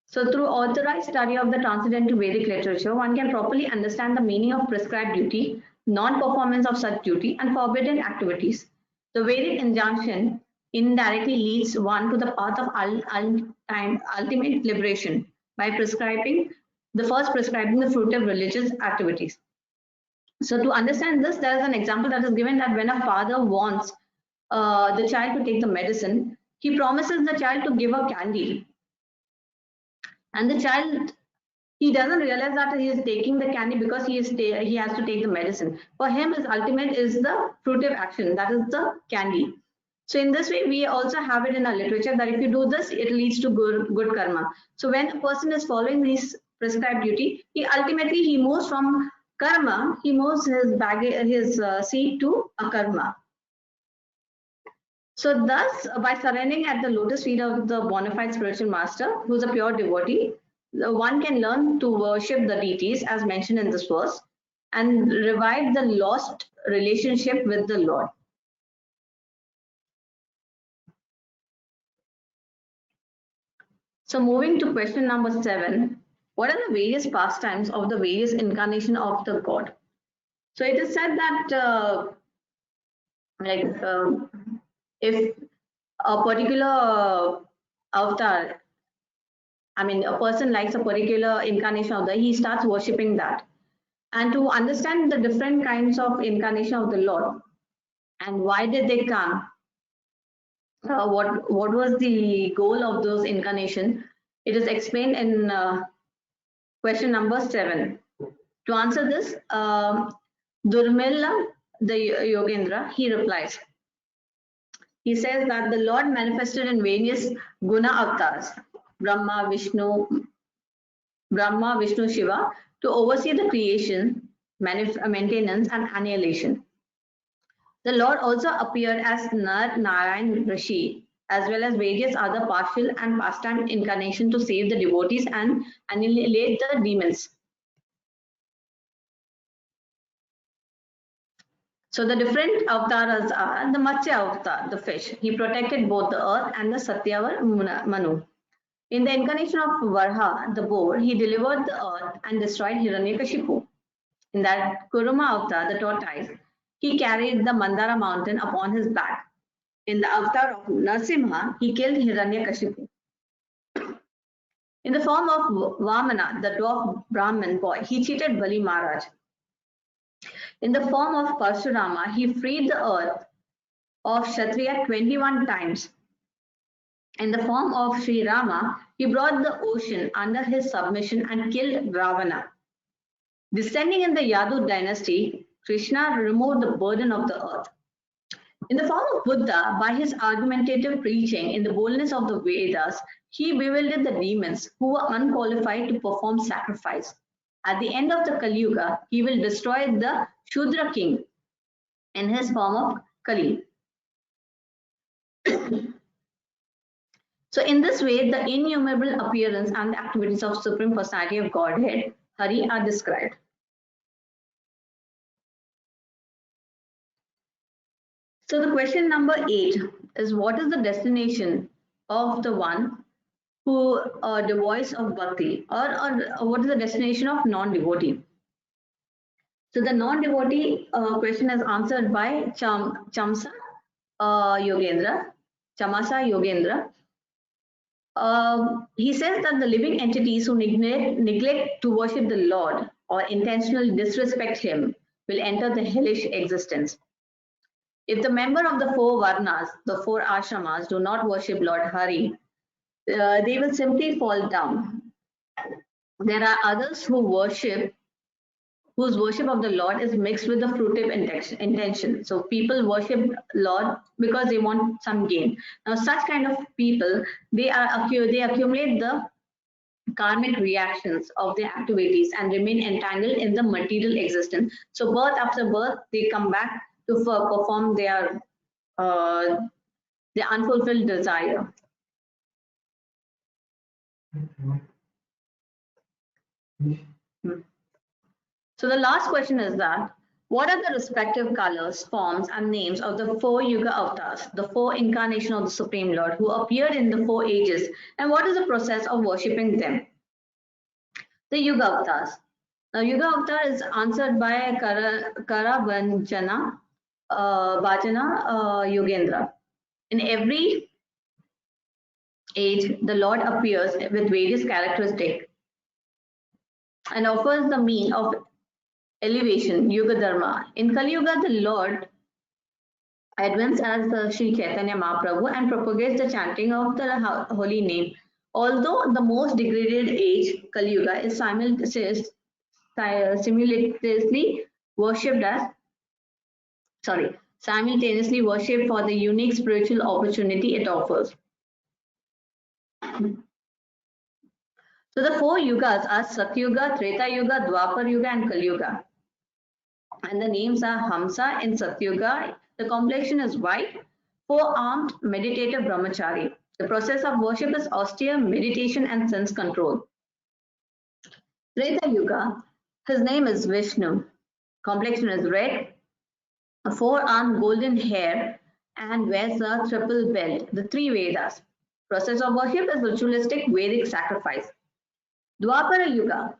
So through authorized study of the transcendental Vedic literature, one can properly understand the meaning of prescribed duty, non-performance of such duty, and forbidden activities. The Vedic injunction indirectly leads one to the path of ultimate liberation by prescribing the fruitive religious activities. So to understand this, there is an example that is given that when a father wants the child to take the medicine, he promises the child to give a candy. And the child, he doesn't realize that he is taking the candy because he has to take the medicine. For him, his ultimate is the fruitive action, that is the candy. So in this way, we also have it in our literature that if you do this, it leads to good karma. So when a person is following this prescribed duty, he moves from karma, he moves his seed to akarma. So thus, by surrendering at the lotus feet of the bona fide spiritual master, who is a pure devotee, one can learn to worship the deities as mentioned in this verse and revive the lost relationship with the Lord. So moving to question number 7, what are the various pastimes of the various incarnation of the God? So it is said that if a particular avatar, I mean, a person likes a particular incarnation of he starts worshipping that. And to understand the different kinds of incarnation of the Lord and why did they come, what was the goal of those incarnation, it is explained in question number 7. To answer this, Durmila the Yogendra, he replies. He says that the Lord manifested in various guna avatars, Brahma, Vishnu, Shiva, to oversee the creation, maintenance, and annihilation. The Lord also appeared as Narayan Rishi, as well as various other partial and pastime incarnations to save the devotees and annihilate the demons. So the different avatars are the Matsya avatar, the fish. He protected both the earth and the Satyavar Manu. In the incarnation of Varha, the boar, he delivered the earth and destroyed Hiranyakashipu. In that Kuruma avatar, the tortoise, he carried the Mandara mountain upon his back. In the avatar of Narasimha, he killed Hiranyakashipu. In the form of Vamana, the dwarf Brahmin boy, he cheated Bali Maharaj. In the form of Parshurama, he freed the earth of Kshatriya 21 times. In the form of Sri Rama, he brought the ocean under his submission and killed Ravana. Descending in the Yadu dynasty, Krishna removed the burden of the earth. In the form of Buddha, by his argumentative preaching in the boldness of the Vedas, he bewildered the demons who were unqualified to perform sacrifice. At the end of the Kali Yuga, he will destroy the Shudra king in his form of Kali. So in this way, the innumerable appearance and the activities of Supreme Personality of Godhead, Hari, are described. So the question number 8 is, what is the destination of the one who devoid of bhakti, or what is the destination of non-devotee? So the non-devotee question is answered by Chamasa Yogendra. He says that the living entities who neglect to worship the Lord or intentionally disrespect him will enter the hellish existence. If the member of the 4 Varnas, the 4 ashramas, do not worship Lord Hari, they will simply fall down. There are others whose worship of the Lord is mixed with the fruitive intention. So people worship Lord because they want some gain. Now, such kind of people, they accumulate the karmic reactions of their activities and remain entangled in the material existence. So birth after birth, they come back to perform their unfulfilled desire. So the last question is that, what are the respective colors, forms, and names of the 4 Yuga avatars, the 4 incarnations of the Supreme Lord who appeared in the 4 ages, and what is the process of worshipping them? The Yuga avatars. Now, Yuga avatar is answered by Karavanjana Bhajana Yogendra. In every age, the Lord appears with various characteristics and offers the mean of elevation, Yuga Dharma. In Kali Yuga, the Lord advanced as Sri Chaitanya Mahaprabhu and propagates the chanting of the holy name. Although the most degraded age, Kali Yuga, is simultaneously worshipped for the unique spiritual opportunity it offers. So the 4 yugas are Satyuga, Treta Yuga, Dwapar Yuga, and Kali Yuga. And the names are Hamsa in Satyuga. The complexion is white, 4-armed meditative brahmachari. The process of worship is austere meditation and sense control. Treta Yuga, his name is Vishnu. Complexion is red, a 4-armed golden hair, and wears a triple belt, the 3 Vedas. Process of worship is ritualistic Vedic sacrifice. Dwapara Yuga,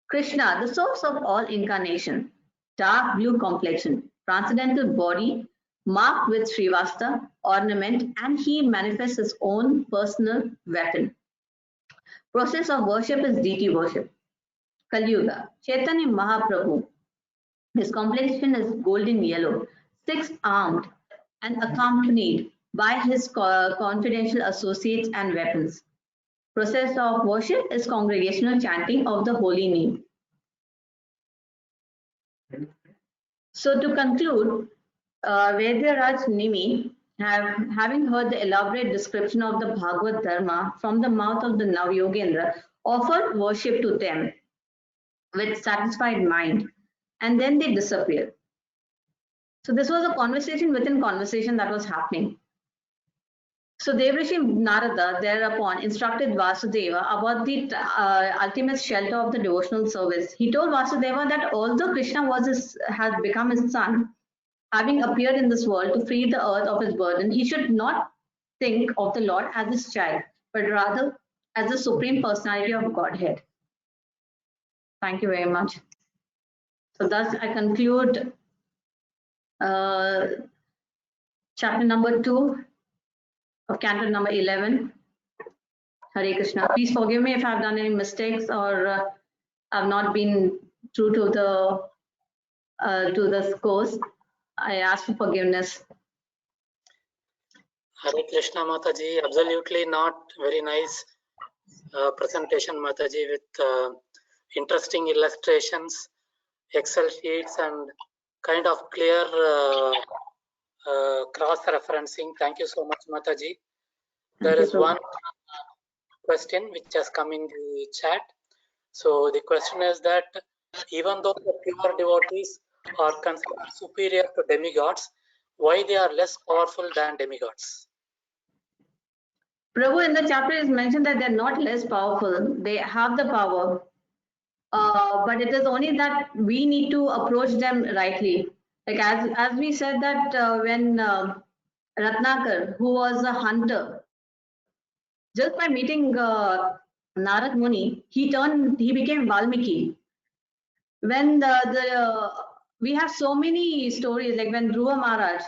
Krishna, the source of all incarnation, dark blue complexion, transcendental body, marked with Srivasta, ornament, and he manifests his own personal weapon. Process of worship is deity worship. Kali Yuga, Chaitanya Mahaprabhu, his complexion is golden yellow, six-armed, and accompanied by his confidential associates and weapons. Process of worship is congregational chanting of the holy name. So to conclude, Vedyaraj Nimi, having heard the elaborate description of the Bhagavad Dharma from the mouth of the Navyogendra, offered worship to them with satisfied mind, and then they disappeared. So this was a conversation within conversation that was happening. So Devrishi Narada thereupon instructed Vasudeva about the ultimate shelter of the devotional service. He told Vasudeva that although Krishna has become his son, having appeared in this world to free the earth of its burden, he should not think of the Lord as his child, but rather as the supreme personality of Godhead. Thank you very much. So thus I conclude chapter number 2 of canto number 11. Hare Krishna. Please forgive me if I've done any mistakes or I've not been true to the course. I ask for forgiveness. Hare Krishna Mataji, absolutely not very nice presentation Mataji with interesting illustrations, Excel sheets and kind of clear cross-referencing. Thank you so much Mataji. There is one question which has come in the chat. So the question is that even though the pure devotees are considered superior to demigods, why they are less powerful than demigods? Prabhu, in the chapter is mentioned that they're not less powerful. They have the power. But it is only that we need to approach them rightly. Like as we said that when Ratnakar, who was a hunter, just by meeting Narad Muni, he became Valmiki. When we have so many stories, like when Dhruva Maharaj,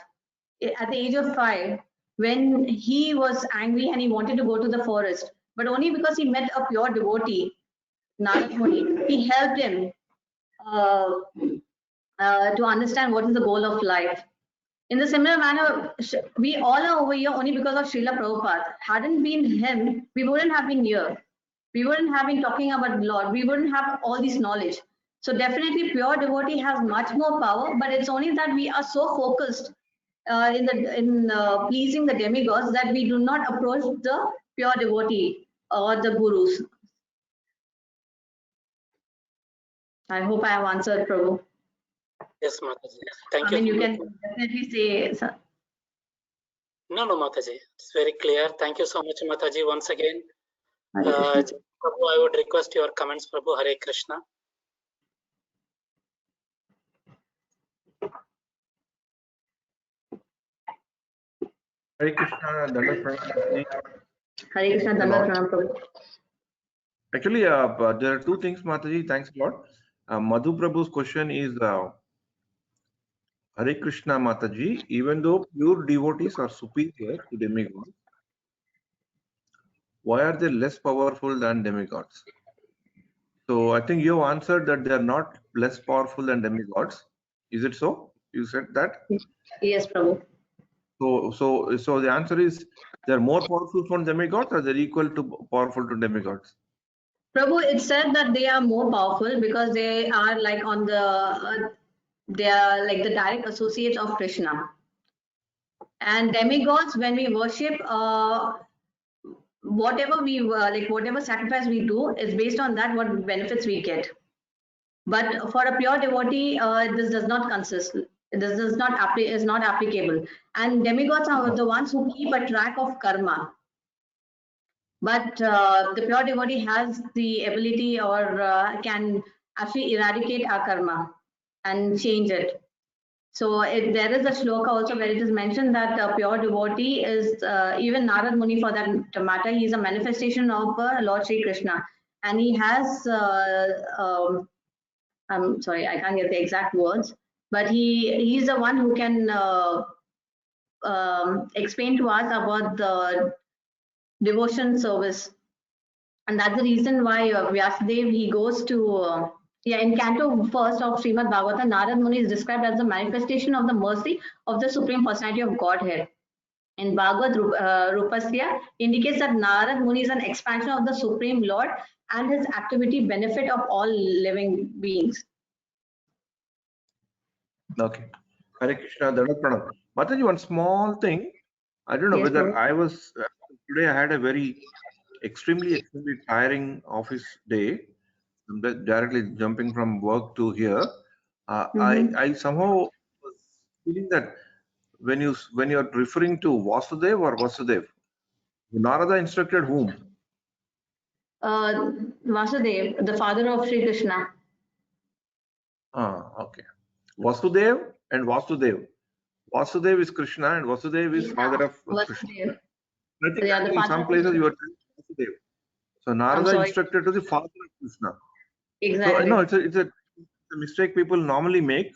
at the age of 5, when he was angry and he wanted to go to the forest, but only because he met a pure devotee, Narad Muni, he helped him to understand what is the goal of life. In the similar manner, we all are over here only because of Srila Prabhupada. Hadn't been him, we wouldn't have been here. We wouldn't have been talking about Lord. We wouldn't have all this knowledge. So definitely pure devotee has much more power, but it's only that we are so focused in pleasing the demigods that we do not approach the pure devotee or the gurus. I hope I have answered, Prabhu. Yes, Mataji. Thank you. I mean, you can definitely say. No, Mataji. It's very clear. Thank you so much, Mataji. Once again, Prabhu, I would request your comments, Prabhu. Hare Krishna. Hare Krishna, Dandavat Pranam. Hare Krishna, Dandavat Pranam, Prabhu. Actually, there are two things, Mataji. Thanks a lot. Madhu Prabhu's question is Hare Krishna, Mataji. Even though pure devotees are superior to demigods, why are they less powerful than demigods? So I think you have answered that they are not less powerful than demigods. Is it so? You said that? Yes, Prabhu. So the answer is they're more powerful from demigods, or they're equal to powerful to demigods? Prabhu, it said that they are more powerful because they are like on the they are like the direct associates of Krishna. And demigods, when we worship, whatever we whatever sacrifice we do is based on that what benefits we get. But for a pure devotee, this does not consist. This is not applicable. And demigods are the ones who keep a track of karma. But the pure devotee has the ability or can actually eradicate our karma and change it. So there is a shloka also where it is mentioned that a pure devotee is, even Narad Muni for that matter, he is a manifestation of Lord Sri Krishna. And he has, I'm sorry, I can't get the exact words, but he's the one who can explain to us about the devotion service. And that's the reason why Vyasadev, he goes to, in Canto 1st of Srimad Bhagavatam, Narad Muni is described as the manifestation of the mercy of the Supreme Personality of Godhead. In Bhagavad Rupasya indicates that Narad Muni is an expansion of the Supreme Lord and his activity benefit of all living beings. Okay. Hare Krishna, Dandavat Pranam. Mataji, one small thing. I don't know Yes, whether Prabhu. I was, today I had a very extremely tiring office day. I'm directly jumping from work to here. I somehow was feeling that when you're referring to Vasudev or Vasudev, Narada instructed whom? Vasudev, the father of Sri Krishna. Okay. Vasudev and Vasudev. Vasudev is Krishna and Vasudev is father of Krishna. Vasudev. I think Yeah, the in father some of places Krishna. you are saying Vasudev. So Narada sorry. instructed to the father of Krishna. Exactly. So no, it's a mistake people normally make.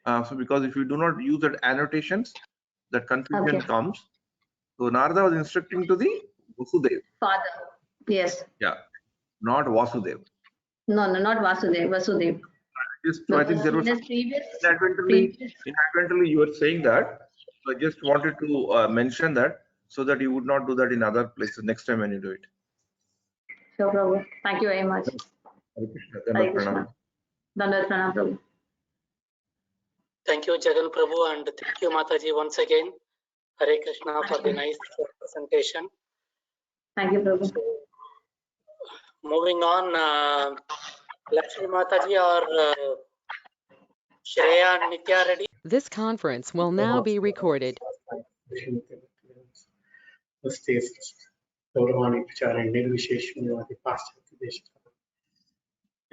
So because if you do not use that annotations, that confusion Okay. comes. So Narada was instructing to the Vasudev. Father. Yes. Yeah, not Vasudev. No, not Vasudev. Vasudev. So I think there was inadvertently you were saying that. So I just wanted to mention that so that you would not do that in other places next time when you do it. Sure, Prabhu. Thank you very much. Hare Krishna. Hare Krishna. Dandavat Pranam, Prabhu. Thank you, Jagan Prabhu, and thank you, Mataji, once again. Hare Krishna for the nice presentation. Thank you, Prabhu. So, moving on, Lakshmi Mataji or Shreya and Nitya ready? This conference will now be recorded.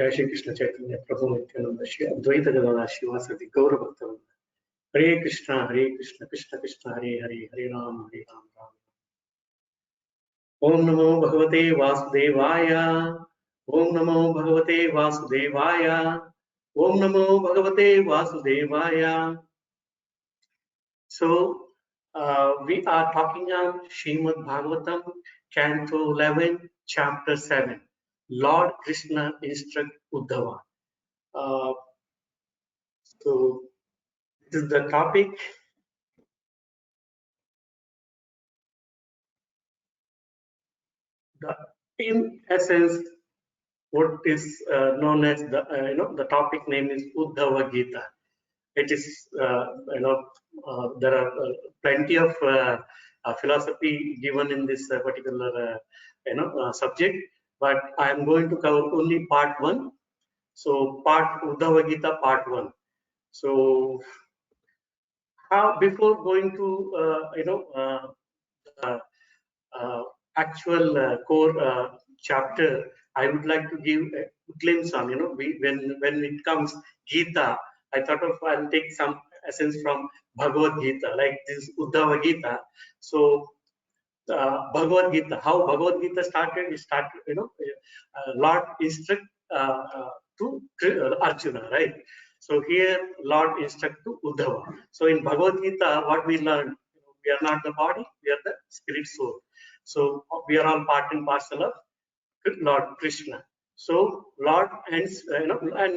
जय श्री कृष्ण चैतन्य प्रभु नित्यानंद श्री अद्वैत गदाधर शिवासादि गौर भक्तवृंद हरे कृष्ण कृष्ण कृष्ण हरे हरे हरे राम राम ओम नमो भगवते वासुदेवाय ओम नमो भगवते वासुदेवाय ओम नमो भगवते वासुदेवाय. So we are talking on Srimad Bhagavatam, Canto 11, Chapter 7. Lord Krishna instruct Uddhava. So this is the topic. In essence, what is known as the the topic name is Uddhava Gita. It is there are plenty of philosophy given in this particular subject, but I am going to cover only part 1. So part Uddhava Gita part 1. So before going to actual core chapter, I would like to give a glimpse on when it comes Gita, I thought of I'll take some essence from Bhagavad Gita, like this Uddhava Gita. So Bhagavad Gita, how Bhagavad Gita started? It started, Lord instruct to Arjuna, right? So here Lord instruct to Uddhava. So in Bhagavad Gita, what we learn, we are not the body, we are the spirit soul. So we are all part and parcel of Lord Krishna. So Lord and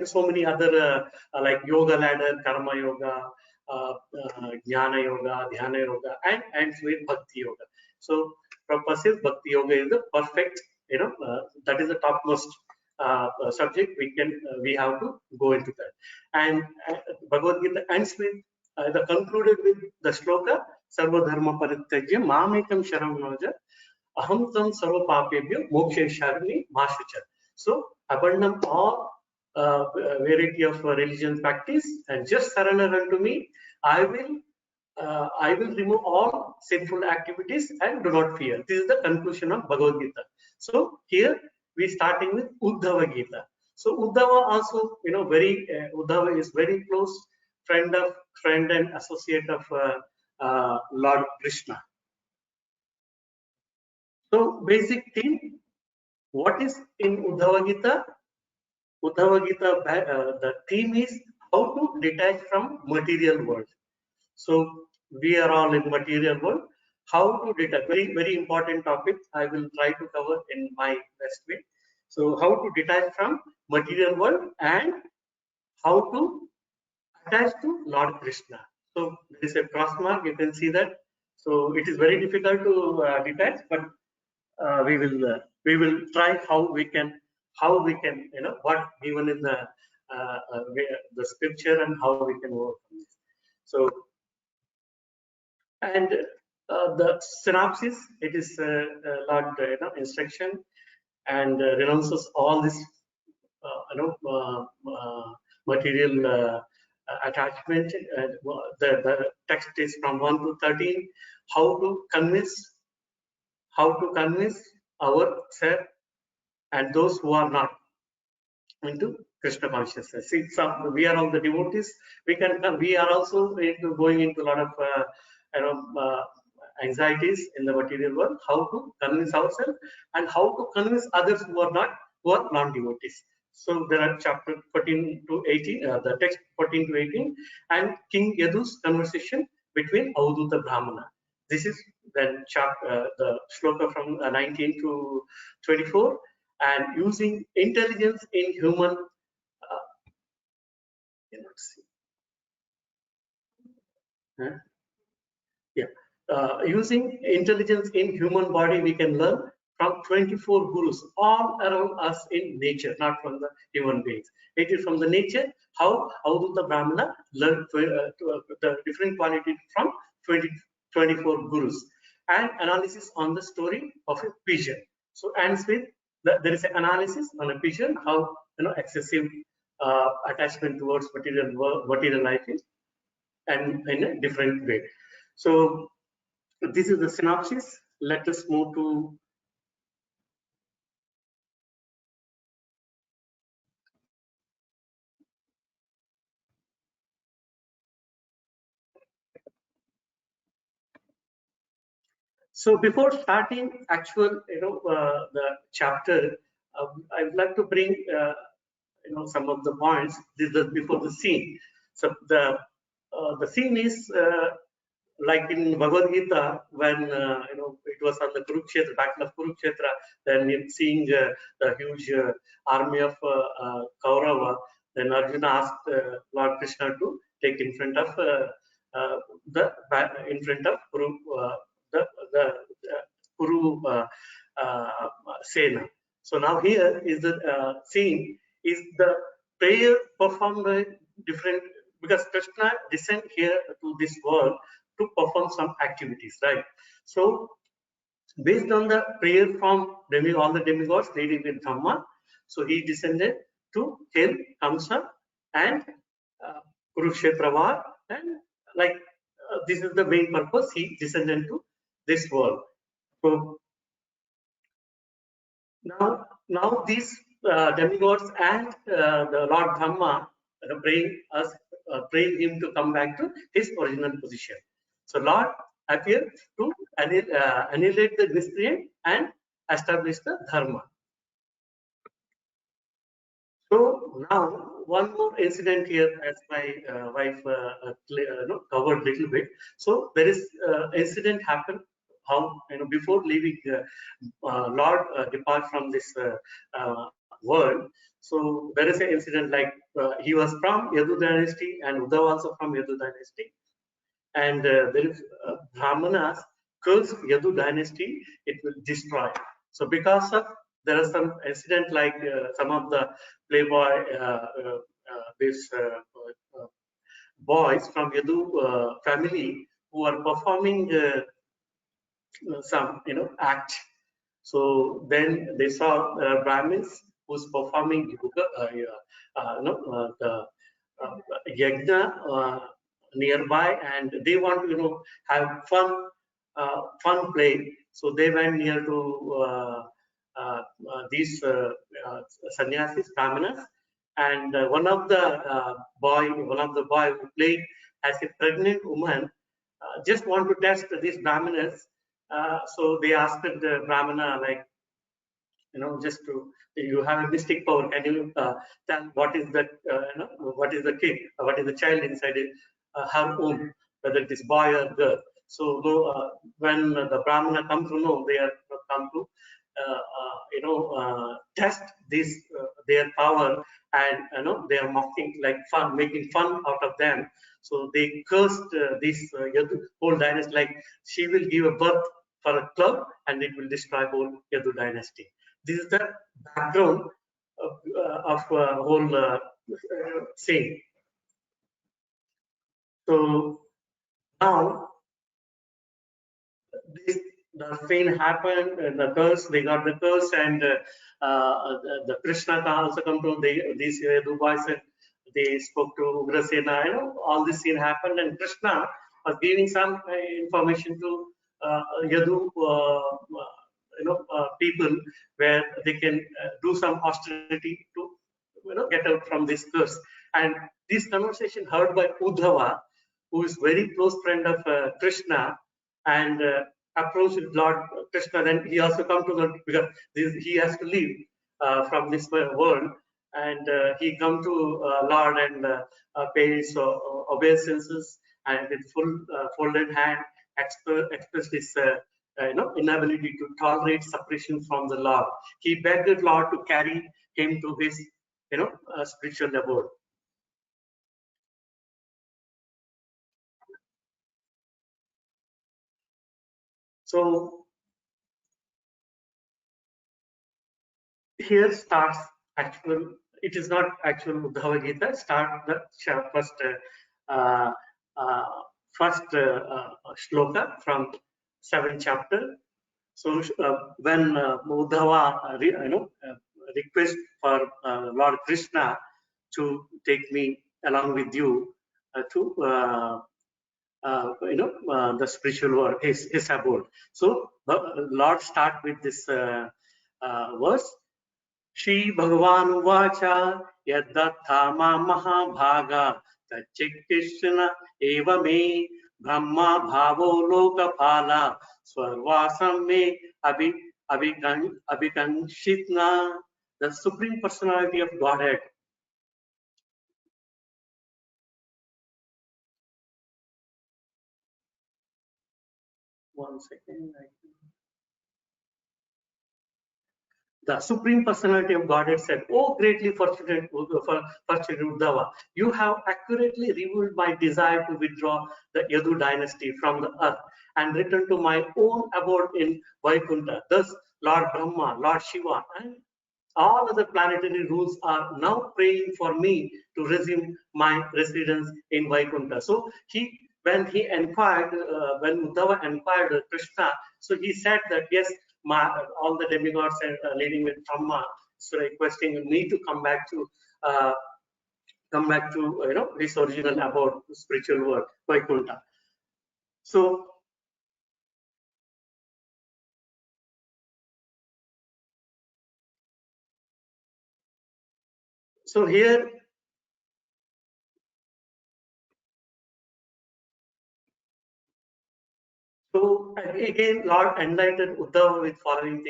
so many other like yoga ladder, karma yoga, jnana yoga, dhyana yoga, and ends with bhakti yoga. So purpose is bhakti yoga is the perfect, that is the topmost subject we have to go into that. And Bhagavad Gita ends with the concluded with the shloka Sarva Dharma Parityajya Mamekam Sharanam Aham tam sarva papebhyo mokshesharni mashucha. So abandon all variety of religion practice and just surrender unto me. I will remove all sinful activities and do not fear. This is the conclusion of Bhagavad Gita. So here we starting with Uddhava Gita. So Uddhava also, Uddhava is very close friend of friend and associate of Lord Krishna. So basic theme, what is in Uddhava Gita? Uddhava Gita, the theme is how to detach from material world. So we are all in material world. How to detach? Very important topic. I will try to cover in my best way. So how to detach from material world and how to attach to Lord Krishna. So there is a cross mark. You can see that. So it is very difficult to detach, but we will try how we can what given in the scripture and how we can overcome this. So and the synopsis, it is Lord instruction and renounces all this material attachment. The text is from 1 to 13. How to convince ourselves and those who are not into Krishna consciousness. See, we are all the devotees. We are also going into a lot of anxieties in the material world. How to convince ourselves and how to convince others who are non-devotees. So there are chapter 14 to 18, the text 14 to 18, and King Yadu's conversation between Avadhuta Brahmana. This is then the shloka from 19 to 24, and using intelligence in human. Using intelligence in human body, we can learn from 24 gurus all around us in nature, not from the human beings. It is from the nature how Avadhuta Brahmana learned the different qualities from 24 gurus, and analysis on the story of a pigeon. So ends with there is an analysis on a pigeon, how excessive attachment towards material life is, and in a different way. So this is the synopsis. Let us move to so before starting actual the chapter, I would like to bring some of the points. This is before the scene. So the scene is like in Bhagavad Gita, when it was on the Kurukshetra, battle of Kurukshetra, then seeing the huge army of Kaurava, then Arjuna asked Lord Krishna to take in front of Kuru, the Kuru Sena. So now here is the scene is the prayer performed by different, because Krishna descended here to this world to perform some activities, right? So based on the prayer from all the demigods leading with Dhamma, so he descended to kill Kamsa and Kurukshetra war, and like this is the main purpose. He descended to this world. So now these demigods and the Lord Dhamma praying him to come back to his original position. So Lord appeared to annihilate the miscreant and establish the Dharma. So now one more incident here, as my wife covered a little bit. So there is incident happened how before leaving Lord depart from this world. So there is an incident like he was from Yadu dynasty and Uddhava also from Yadu dynasty, and there is Brahmanas curse Yadu dynasty, it will destroy. So because of there are some incident like some of the playboy boys from Yadu family who are performing some act. So then they saw Brahmins who's performing the yajna nearby, and they want to have fun play. So they went near to these sannyasis, brahmanas, and one of the boy who played as a pregnant woman just want to test these Brahmanas. So they asked the Brahmana, like, just to, you have a mystic power, can you tell what is the what is the kid, what is the child inside her womb, whether it is boy or girl. So when the Brahmana come to know, they are come to test this their power, and they are mocking, like fun, making fun out of them. So they cursed this Yadu whole dynasty, like she will give a birth for a club and it will destroy whole Yadu dynasty. This is the background of whole saying. So now the scene happened, the curse, they got the curse, and the Krishna also come to these Yadu boys, and they spoke to Ugrasena. All this scene happened, and Krishna was giving some information to Yadu people, where they can do some austerity to get out from this curse. And this conversation heard by Uddhava, who is very close friend of Krishna, and approached Lord Krishna. Then he also come to the, because he has to leave from this world, and he come to Lord and pay his obeisances, and with full folded hand express his inability to tolerate separation from the Lord. He begged Lord to carry him to his spiritual abode. So here starts actual. It is not actual Uddhava Gita. Start the first shloka from 7th chapter. So when Uddhava request for Lord Krishna to take me along with you to the spiritual world, his abode. So Lord start with this verse. Shri Bhagavan Uvacha Yaddattha Mahabhaga Tachikishna Eva Me Brahma Bhavo Lokapala Swarvasam Me Abhikanshitna. The Supreme Personality of Godhead. One second. The Supreme Personality of Godhead said, "Oh, greatly fortunate Uddhava, you have accurately revealed my desire to withdraw the Yadu dynasty from the earth and return to my own abode in Vaikuntha. Thus, Lord Brahma, Lord Shiva, and all other planetary rules are now praying for me to resume my residence in Vaikuntha." So when Uddhava inquired Krishna, so he said that yes, all the demigods and leading with Brahma, so requesting me to come back to his original abode, spiritual world, Vaikuntha. So here. So again, Lord enlightened Uddhava with following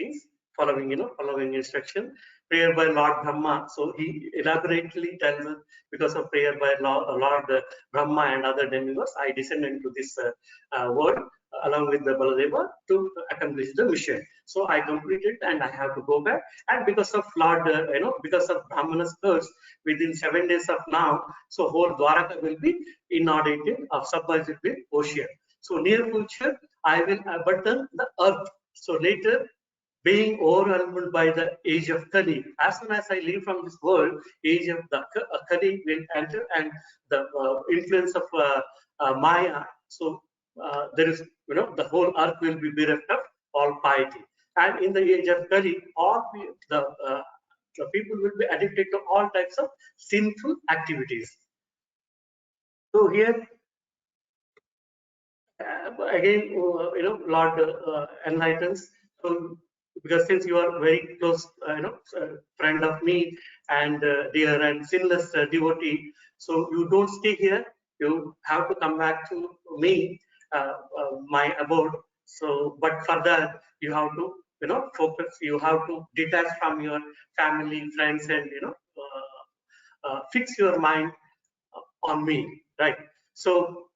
instruction. Prayer by Lord Brahma. So he elaborately tells us, because of prayer by Lord Brahma and other demigods, I descended into this world along with the Baladeva to accomplish the mission. So I completed and I have to go back. And because of Lord, because of Brahmana's curse, within 7 days of now, so whole Dwaraka will be inundated or submerged with ocean. So near future, I will abandon the earth. So later, being overwhelmed by the age of Kali, as soon as I leave from this world, age of the Kali will enter, and the influence of Maya. So there is, the whole earth will be bereft of all piety. And in the age of Kali, all the people will be addicted to all types of sinful activities. So here, again, Lord enlightens. So because since you are very close, friend of me and dear and sinless devotee, so you don't stay here. you have to come back to me, my abode. So, but for that, you have to, focus. You have to detach from your family, friends, and fix your mind on me, right? So,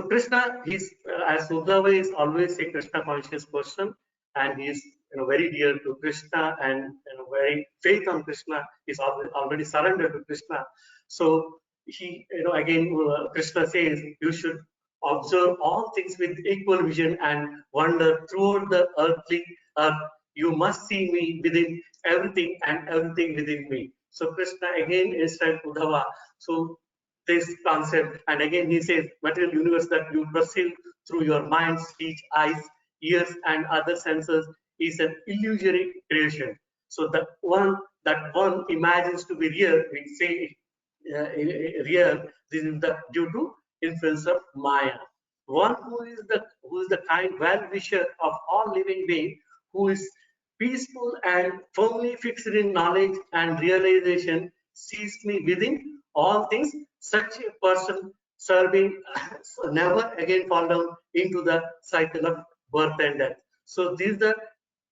Krishna, he's as Uddhava is always a Krishna conscious person, and he's very dear to Krishna, and very faith on Krishna. He's already surrendered to Krishna. So he, again, Krishna says you should observe all things with equal vision and wonder throughout the earthly earth. You must see me within everything and everything within me. So Krishna again instructs Uddhava. So this concept, and again he says material universe that you perceive through your mind, speech, eyes, ears, and other senses is an illusory creation. So that one imagines to be real, we say real. This is due to influence of Maya. One who is the kind well-wisher of all living beings, who is peaceful and firmly fixed in knowledge and realization, sees me within all things. Such a person serving never again fall down into the cycle of birth and death. So these are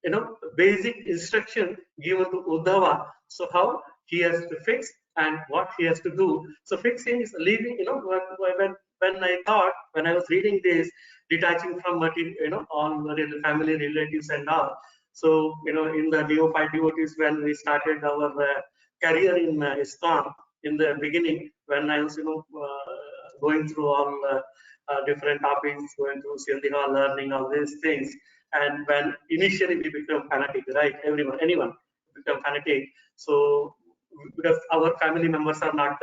the basic instruction given to Uddhava. So how he has to fix and what he has to do. So fixing is leaving. When I was reading this, detaching from material, all family relatives and all. So in the neophyte devotees, when we started our career in ISKCON, in the beginning, when I was going through all different topics, going through Sindhi, learning all these things, and when initially we become fanatic, right? Anyone become fanatic. So because our family members are not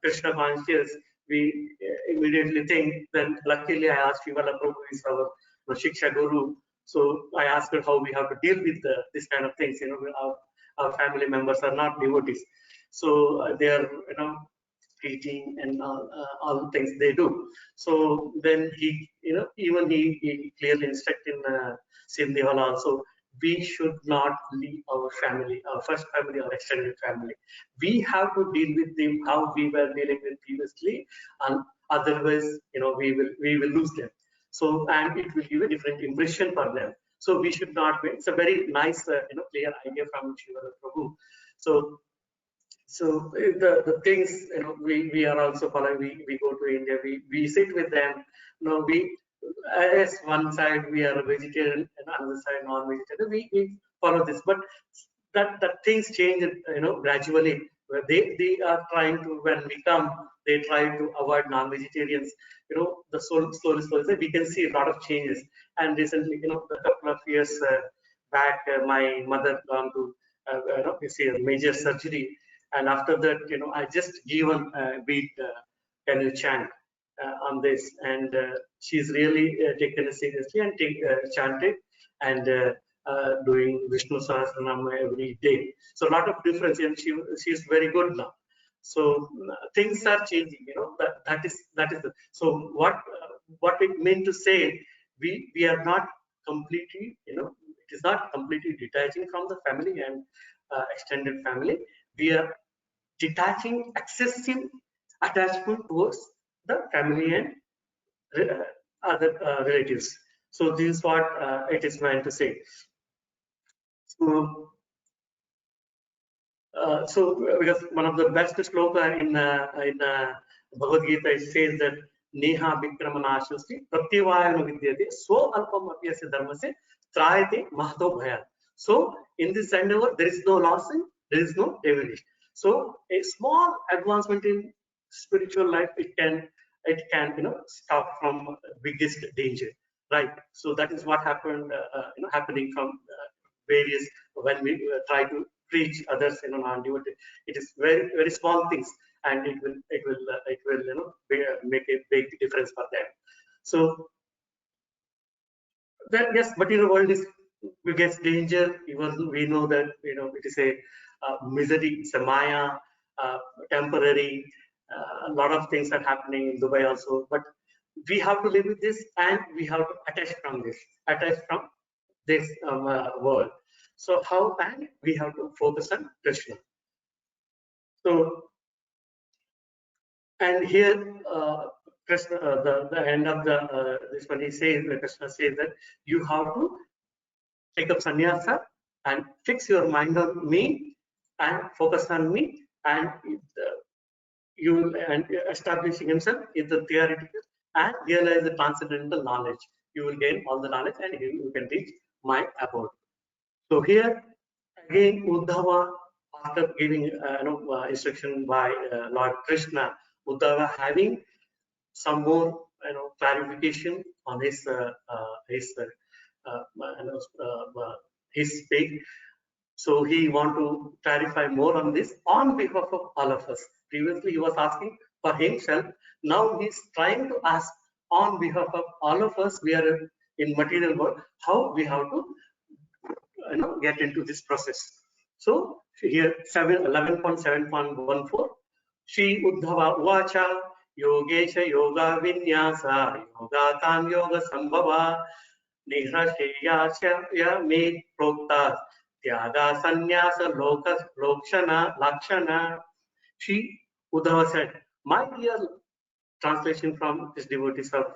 Krishna conscious, we immediately think. Then luckily I asked Shivala Prabhu, is our Shiksha Guru. So I asked her how we have to deal with this kind of things. Our family members are not devotees, so they are teaching and all the things they do. So then he, even he clearly instructed in Sindhi also, we should not leave our family, our first family or extended family. We have to deal with them how we were dealing with previously, and otherwise, we will lose them. So, and it will give a different impression for them. So we should not wait. It's a very nice, clear idea from Shivala Prabhu. So the things we are also following. We go to India. We sit with them. We, as one side we are vegetarian and other side non-vegetarian. We follow this, but that things change. Gradually. They are trying to, when we come, they try to avoid non-vegetarians. The slowly we can see a lot of changes. And recently, a couple of years back, my mother gone to you see a major surgery. And after that, I just given beat can you chant on this, and she's really taken it seriously and chanted and doing Vishnu Sahasranama every day. So a lot of difference, and she's very good now. So things are changing. That is so what it meant to say, we are not completely, it is not completely detaching from the family and extended family. We are detaching excessive attachment towards the family and other relatives. So this is what it is meant to say. So because one of the best sloka in Bhagavad Gita says that Neha Vikramanashasti Pratyavayana Vidyate So Alpam Apyasya Dharmase Trayate Mahato Bhaya. So in this endeavor, there is no loss and there is no diminution. So a small advancement in spiritual life, it can stop from biggest danger, right? So that is what happened, happening from various, when we try to preach others, non-devotee. It is very very small things, and it will make a big difference for them. So that, yes, material world is biggest danger. Even we know that it is a misery, it's a Maya, temporary. A lot of things are happening in Dubai also, but we have to live with this, and we have to attach from this world. So how, and we have to focus on Krishna. So, And here, Krishna, the end of this one, he says, Krishna says that you have to take up sannyasa and fix your mind on me and focus on me, and you will establishing himself in the theoretical and realize the transcendental knowledge. You will gain all the knowledge and you can reach my abode. So here again, Uddhava, after giving instruction by Lord Krishna, Uddhava having some more clarification on his speech. So he want to clarify more on this on behalf of all of us. Previously he was asking for himself. Now he's trying to ask on behalf of all of us. We are in material world, how we have to get into this process. So here 11.7.14, Shri Uddhava Uvacha Yogesha Yoga Vinyasa Yoga Tam Yoga Sambhava Nihrashya Me Prokta Tyaga Sannyasa Lokshana Lakshana. Shri Uddhava said, my dear, translation from his devotees of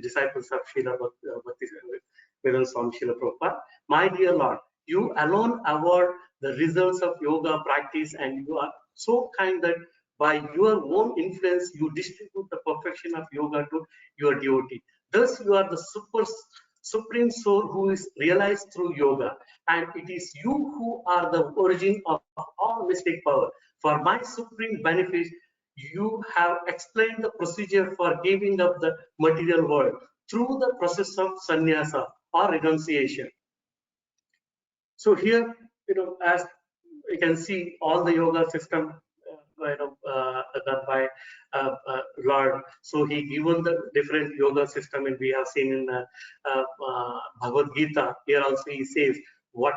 disciples of Srila Bhaktivedanta Swami Srila Prabhupada, my dear Lord, you alone award the results of yoga practice, and you are so kind that by your own influence you distribute the perfection of yoga to your devotee. Thus you are the supreme soul who is realized through yoga, and it is you who are the origin of all mystic power. For my supreme benefit, you have explained the procedure for giving up the material world through the process of sannyasa or renunciation. So here, as you can see, all the yoga system done by Lord. So he given the different yoga system, and we have seen in Bhagavad Gita. Here also he says what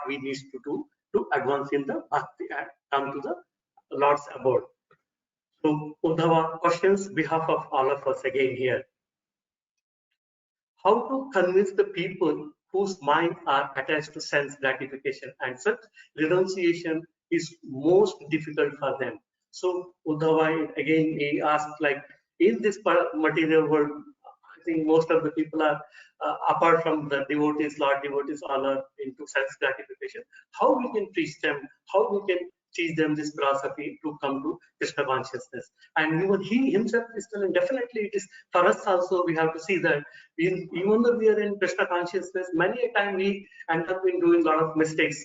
we need to do to advance in the bhakti and come to the Lord's abode. So Uddhava questions behalf of all of us again here. How to convince the people whose mind are attached to sense gratification, and such renunciation is most difficult for them. So Uddhava again he asked, like, in this material world, I think most of the people are apart from the devotees, Lord devotees, all are into sense gratification. How we can teach them? How we can teach them this philosophy to come to Krishna consciousness? And even he himself is telling, definitely it is for us also. We have to see that even though we are in Krishna consciousness, many a time we end up in doing a lot of mistakes,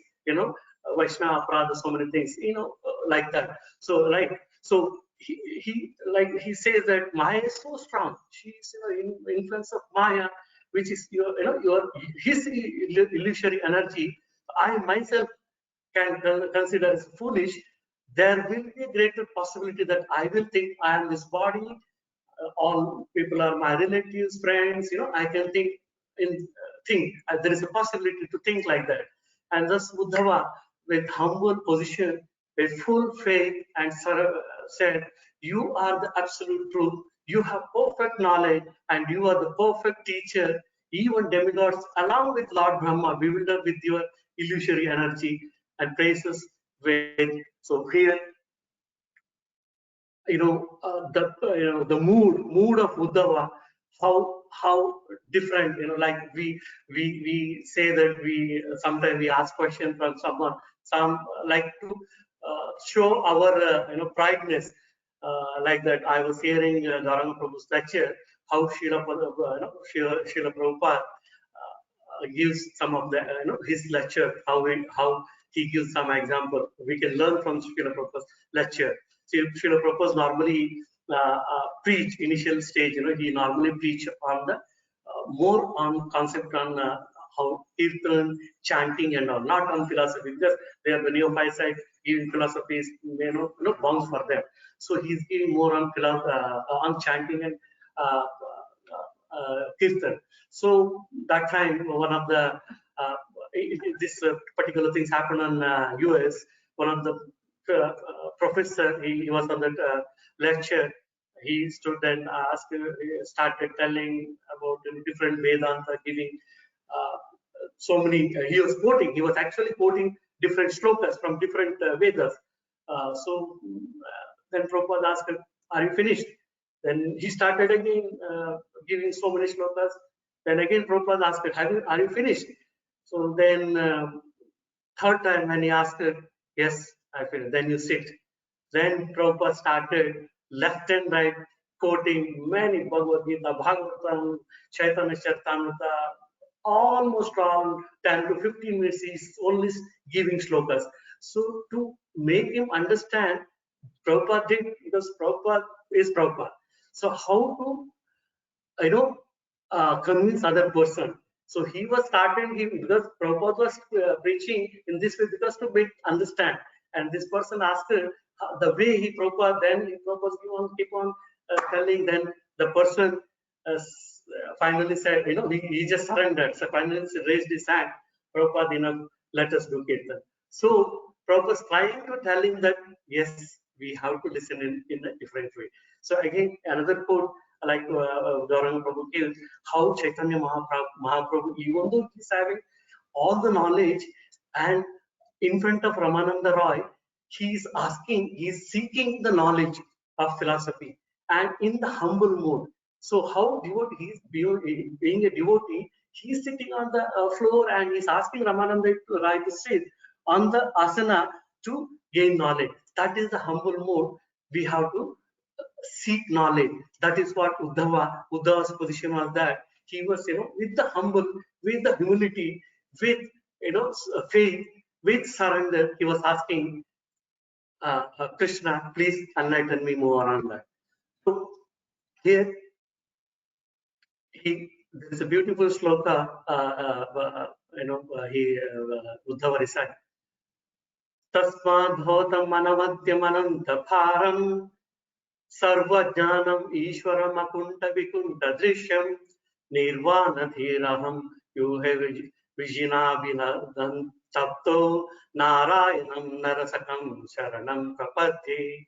Vaishnava, Aparadha, so many things, like that. So so he says that Maya is so strong. She is in influence of Maya, which is his illusory energy. I myself can consider as foolish. There will be a greater possibility that I will think I am this body. All people are my relatives, friends. I can think there is a possibility to think like that. And thus Uddhava, with humble position, with full faith, and said, you are the absolute truth. You have perfect knowledge, and you are the perfect teacher. Even demigods, along with Lord Brahma, bewildered with your illusory energy and praises with. So here, the mood of Uddhava, how different, like we say that we sometimes we ask question from someone, some like to show our prideness, like that. I was hearing Gauranga Prabhu's lecture, how Srila Prabhupada gives some of the his lecture, how he gives some example. We can learn from Srila Prabhupada's lecture. Srila Prabhupada normally preach initial stage. He normally preach on the more on concept on how kirtan, chanting, and all, not on philosophy, because they are the neophytes giving philosophies, bounds for them. So he's giving more on chanting and kirtan. So that time, one of the this particular things happened on US. One of the professor, he was on that lecture. He stood and started telling about different Vedanta, giving so many. He was actually quoting different shlokas from different Vedas. So then Prabhupada asked him, are you finished? Then he started again giving so many shlokas. Then again Prabhupada asked, are you finished? So then third time when he asked her, yes, I finished. Then you sit. Then Prabhupada started left and right quoting many Bhagavad Gita, Bhagavatam, Chaitanya Charitamrita, almost around 10 to 15 minutes he's only giving shlokas. So to make him understand, Prabhupada did, because Prabhupada is Prabhupada. So how to, convince other person? So he was starting him because Prabhupada was preaching in this way because to make understand. And this person asked her the way he Prabhupada, then he Prabhupada keep on telling. Then the person finally said, he just surrendered. So finally raised his hand. Prabhupada, let us do kirtan. So Prabhupada was trying to tell him that yes, we have to listen in a different way. So again, another quote like Gauranga Prabhu gives, how Chaitanya Mahaprabhu, even though he's having all the knowledge, and in front of Ramananda Roy, he's seeking the knowledge of philosophy, and in the humble mood. So how devotee, he's being a devotee, he's sitting on the floor and he's asking Ramananda Roy to sit on the asana to gain knowledge. That is the humble mood. We have to seek knowledge. That is what Uddhava's position was, that he was, with the humble, with the humility, with, faith, with surrender, he was asking Krishna, please enlighten me more on that. So here, there's a beautiful sloka, Uddhava recited. Tasmad bhotam manavadyam ananta bharam Sarvajnanam Ishwaram Akunta Vikunta Drishyam Nirvana Dhiraham Yuhe Vijinabhinadan Tapto Narayanam Narasakam Sharanam Prapadhe.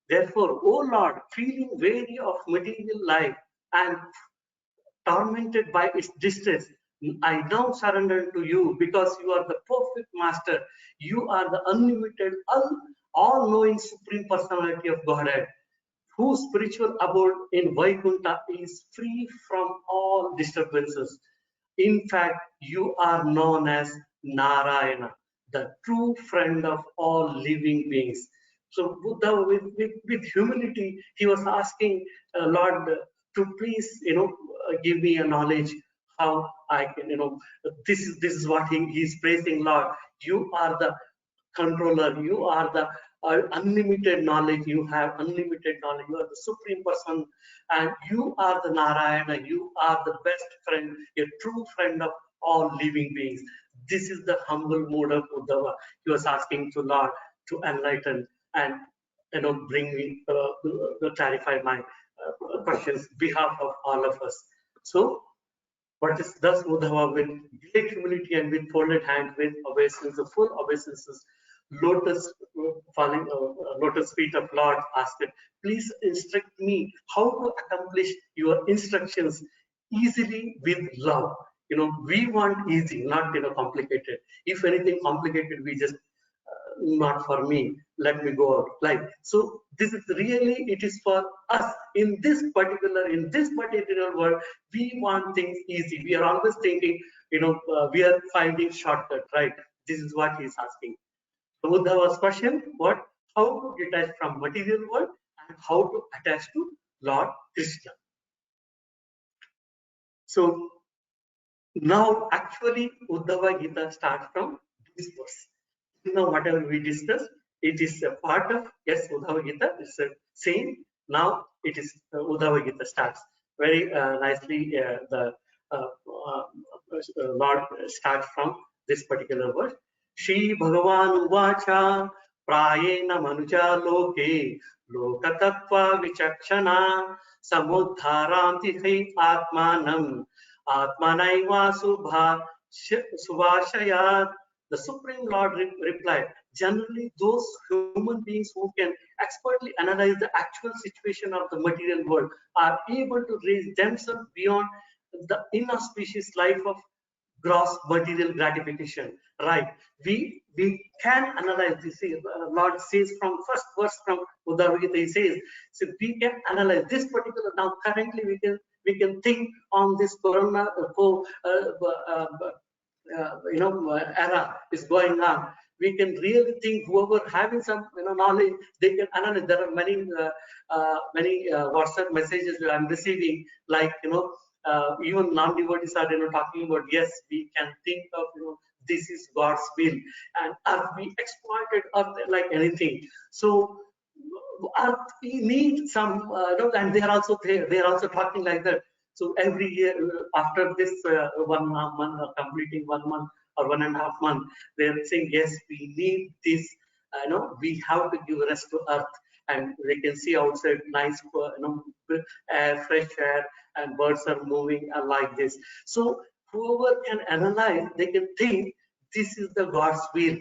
Therefore, O Lord, feeling weary of material life and tormented by its distress, I now surrender to you because you are the perfect master. You are the unlimited, all-knowing Supreme Personality of Godhead, whose spiritual abode in Vaikuntha is free from all disturbances. In fact, you are known as Narayana, the true friend of all living beings. So Buddha, with humility, he was asking Lord to please, give me a knowledge how I can, this is what he's praising. Lord, you are the controller, you are the unlimited knowledge, you have unlimited knowledge, you are the Supreme Person, and you are the Narayana, you are the best friend, a true friend of all living beings. This is the humble mood of Uddhava. He was asking to Lord to enlighten and bring me clarify my questions behalf of all of us. So what is thus Uddhava, with great humility and with folded hand, with obeisance, the full obeisances, lotus feet of Lord, asked it, please instruct me how to accomplish your instructions easily with love. We want easy, not complicated. If anything complicated, we just not for me, let me go out. Like, so this is really, it is for us in this particular world. We want things easy. We are always thinking, we are finding shortcut, right? This is what he is asking. So Uddhava's question, how to detach from material world and how to attach to Lord Krishna. So now actually Uddhava Gita starts from this verse. Now whatever we discussed, it is a part of, yes, Uddhava Gita is the same. Now it is Uddhava Gita starts very nicely. The Lord starts from this particular verse. Shri Bhagavan Uvacha Prayena Manuja Loke Lokatattva Vichakshana Samudharanti Hai Atmanam Atmanaiva Subhashayat. The Supreme Lord replied, generally those human beings who can expertly analyze the actual situation of the material world are able to raise themselves beyond the inauspicious life of gross material gratification, right? We can analyze this. Lord says from first verse from Uddhava Gita, he says, so we can analyze this particular. Now currently we can think on this corona era is going on. We can really think whoever having some knowledge, they can analyze. There are many WhatsApp messages I'm receiving, like even non-devotees are talking about, yes, we can think of this is God's will, and earth we exploited earth like anything. So earth we need some and they are also talking like that. So every year after this 1 month completing 1 month or 1.5 months, they are saying, yes, we need this. We have to give rest to earth, and they can see outside nice air, fresh air, and birds are moving like this. So whoever can analyze, they can think this is the God's will.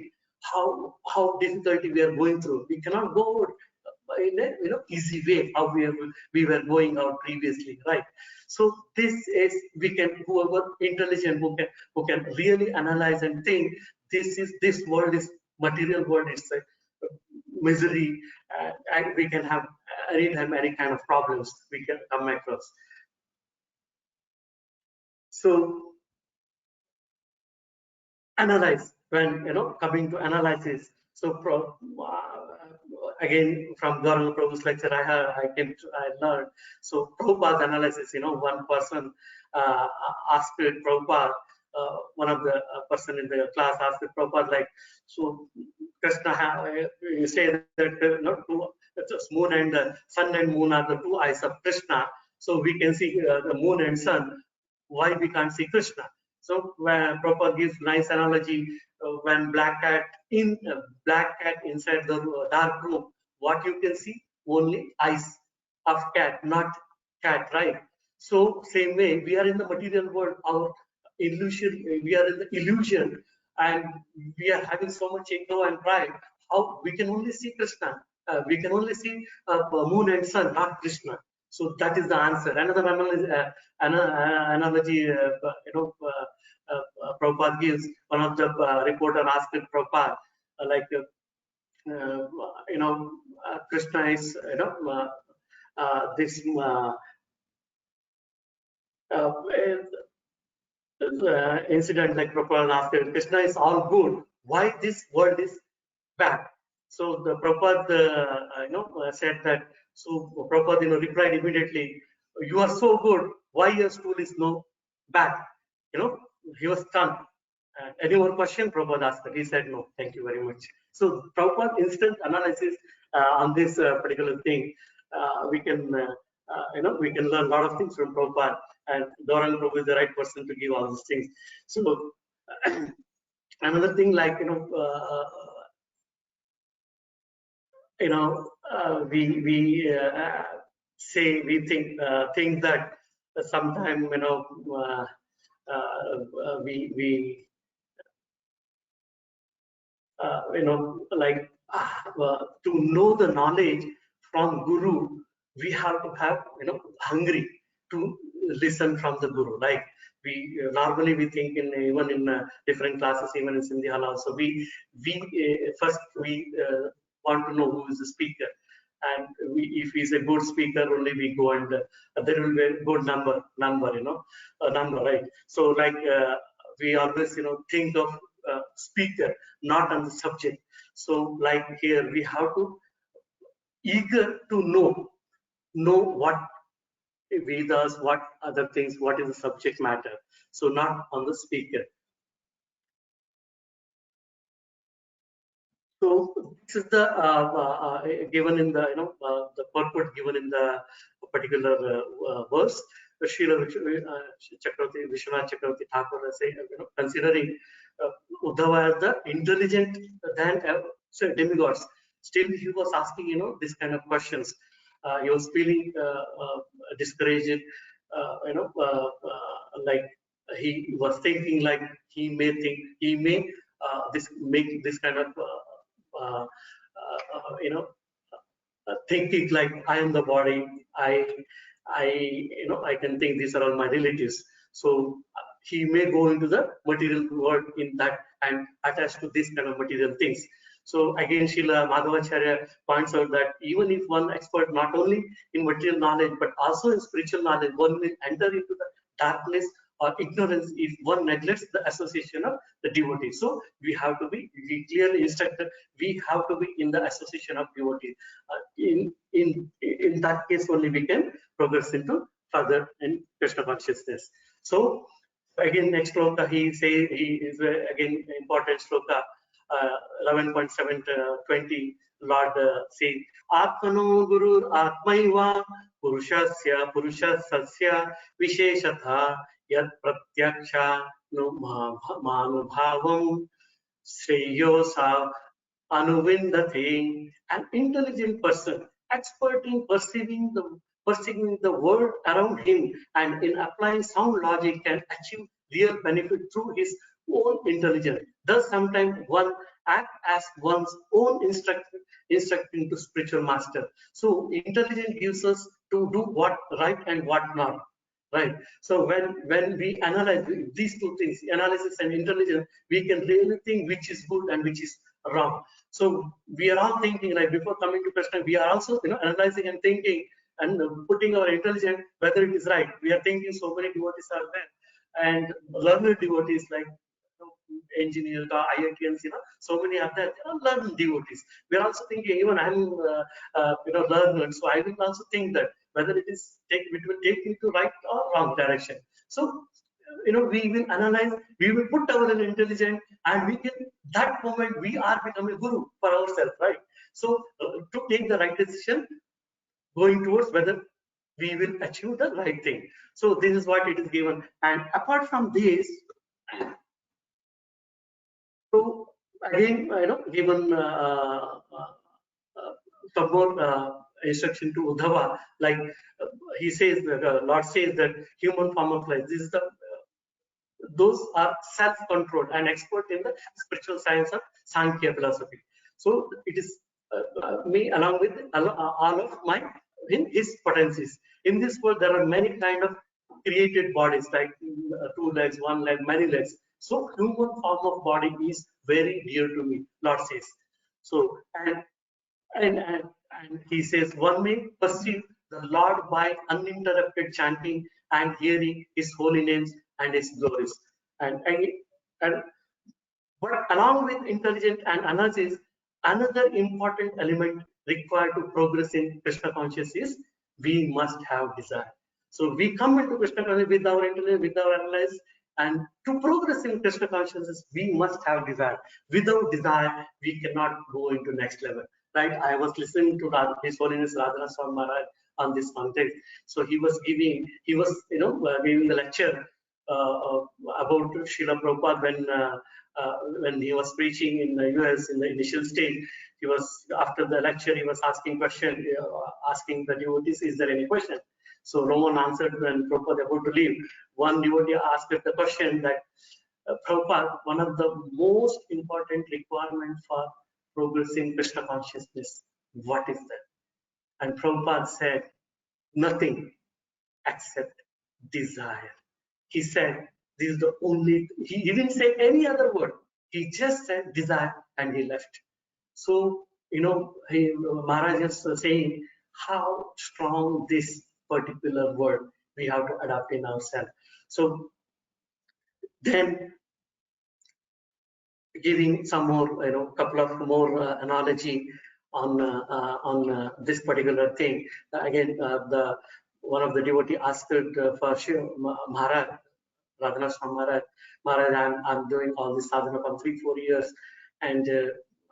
How difficulty we are going through. We cannot go in a easy way how we were going out previously, right? So this is, we can, whoever intelligent who can really analyze and think, this world is material world, it's a misery, and we can have anytime any kind of problems we can come across. So analyze, when coming to analysis. So again, from Gauranga Prabhu's lecture, I learned. So Prabhupada's analysis, one person asked Prabhupada, one of the person in the class asked Prabhupada, like, so Krishna, you say that moon and the sun and moon are the two eyes of Krishna. So we can see the moon and sun. Why we can't see Krishna? So Prabhupada gives nice analogy. When black cat inside the dark room, what you can see? Only eyes of cat, not cat, right? So same way, we are in the material world, our illusion, we are in the illusion, and we are having so much ego and pride. How we can only see Krishna? We can only see moon and sun, not Krishna. So that is the answer. Another analogy, Prabhupada gives. One of the reporter asked Prabhupada, Krishna is, this incident, like Prabhupada asked, Krishna is all good. Why this world is bad? So the Prabhupada, said that. So Prabhupada, replied immediately, "You are so good. Why your stool is no bad?" He was stunned. Any more question? Prabhupada asked. He said, "No, thank you very much." So Prabhupada instant analysis on this particular thing, we can learn a lot of things from Prabhupada, and Gauranga Prabhu is the right person to give all these things. So another thing, like we say, we think that sometime we to know the knowledge from Guru, we have to have hungry to listen from the Guru. Like we normally we think even in different classes, even in Sindhi Hall also, we first want to know who is the speaker, and if he's a good speaker, only we go, and there will be a good number, right? So like we always think of speaker, not on the subject. So like here we have to eager to know what Vedas, what other things, what is the subject matter. So not on the speaker. So this is the given in the the purport given in the particular verse. Srila Chakravarti, Vishwanath Chakravarti Thakur say, considering Uddhava as the intelligent than demigods, still he was asking this kind of questions. He was feeling discouraged, like he was thinking, like he may make this kind of thinking, like I am the body, I can think these are all my relatives. So he may go into the material world in that and attach to this kind of material things. So again, Srila Madhavacharya points out that even if one expert not only in material knowledge but also in spiritual knowledge, one will enter into the darkness or ignorance if one neglects the association of the devotee. So we have to be, we clearly instructed, we have to be in the association of devotee. In that case only we can progress into further in Krishna consciousness. So again, next sloka he is again important sloka, 11.720. Lord says, Atmano Guru Atmaiva Purushasya Purushasya Visheshatha Yat Pratyaksha Manubhavam Shreyosa Anuvindati. An intelligent person, expert in perceiving the world around him and in applying sound logic, can achieve real benefit through his own intelligence. Thus, sometimes one act as one's own instructing to spiritual master. So, intelligence gives us to do what right and what not. Right. So when we analyze these two things, analysis and intelligence, we can really think which is good and which is wrong. So we are all thinking, like before coming to Krishna, we are also analyzing and thinking and putting our intelligence whether it is right. We are thinking so many devotees are there, and learned devotees like engineers, IITians, so many are there. Learned devotees. We are also thinking, even I'm learned, so I will also think that whether it will take me to right or wrong direction. So we will analyze, we will put our intelligence, and we can, that moment we are becoming guru for ourselves, right? So to take the right decision, going towards whether we will achieve the right thing. So this is what it is given. And apart from this, so again, given some more instruction to Uddhava, like he says, Lord says that human form of life, this is those are self-controlled and expert in the spiritual science of Sankhya philosophy. So it is me along with all of my in his potencies. In this world, there are many kind of created bodies, like 2 legs, 1 leg, many legs. So human form of body is very dear to me, Lord says. So and he says, one may perceive the Lord by uninterrupted chanting and hearing his holy names and his glories. But along with intelligence and analysis, another important element required to progress in Krishna consciousness is we must have desire. So we come into Krishna consciousness with our intellect, with our analysis, and to progress in Krishna consciousness, we must have desire. Without desire, we cannot go into next level. Right? I was listening to His Holiness Radhanath Swami Maharaj on this context. So he was giving the lecture about Srila Prabhupada when he was preaching in the US in the initial stage. He was, after the lecture, he was asking question, asking the devotees, is there any question? So no one answered when Prabhupada about to leave. One devotee asked the question that, Prabhupada, one of the most important requirements for progressing Krishna consciousness, what is that? And Prabhupada said, nothing except desire. He said, this is the only, he didn't say any other word. He just said desire and he left. So, Maharaj is saying how strong this particular word we have to adapt in ourselves. So then giving some more, couple of more analogy on this particular thing. Again, one of the devotee asked for Shiv Maharaj, Radhanath Swami Maharaj, I'm doing all this sadhana for 3-4 years, and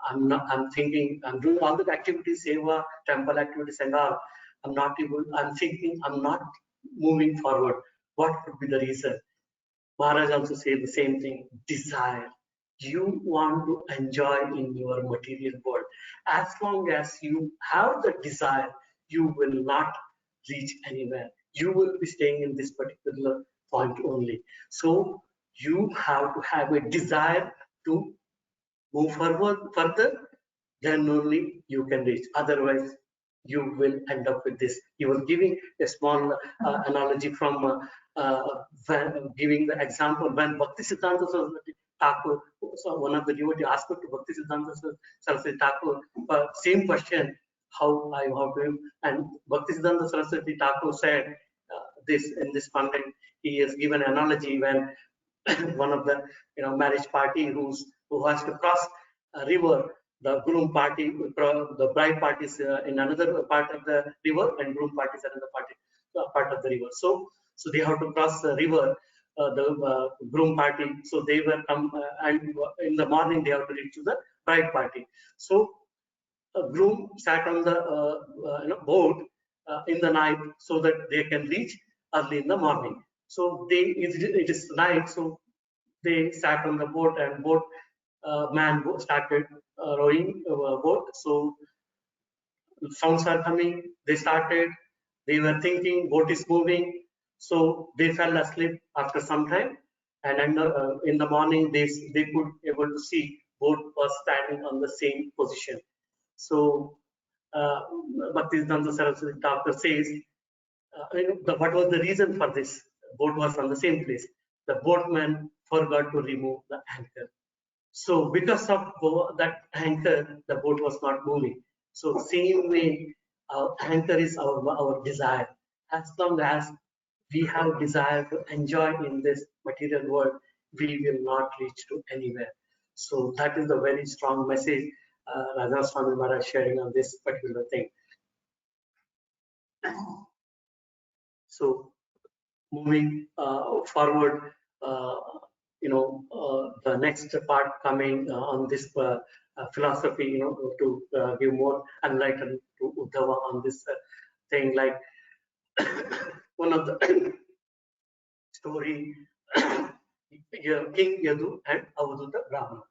I'm thinking, I'm doing all the activities, seva, temple activities and all. I'm thinking I'm not moving forward. What could be the reason? Maharaj also said the same thing, desire. You want to enjoy in your material world. As long as you have the desire, you will not reach anywhere. You will be staying in this particular point only. So you have to have a desire to move forward further, then only you can reach. Otherwise, you will end up with this. He was giving a small analogy from giving the example when Bhaktisiddhanta Saraswati Thakur, so one of the devotee asked to Bhaktisiddhanta Saraswati Thakur, same question, how I help him, and Bhaktisiddhanta Saraswati Thakur said this in this content. He has given analogy when one of the marriage party who has to cross a river, the groom party, the bride party is in another part of the river, and groom party is another part of the river. So they have to cross the river, the groom party. So they were and in the morning they have to reach to the bride party. So a groom sat on the boat in the night so that they can reach early in the morning. So it is night, so they sat on the boat, and man started rowing boat. So sounds are coming. They were thinking boat is moving. So they fell asleep after some time, and in the morning they could able to see boat was standing on the same position. So Bhaktisiddhanta Saraswati Thakur says, what was the reason for this? Boat was on the same place. The boatman forgot to remove the anchor. So because of that anchor, the boat was not moving. So same way, our anchor is our desire. As long as we have desire to enjoy in this material world, we will not reach to anywhere. So that is the very strong message Radha Swami Maharaj sharing on this particular thing. So moving forward, the next part coming on this philosophy, to give more enlightenment to Uddhava on this thing, like one of the story, King Yadu and Avadhuta Brahmana.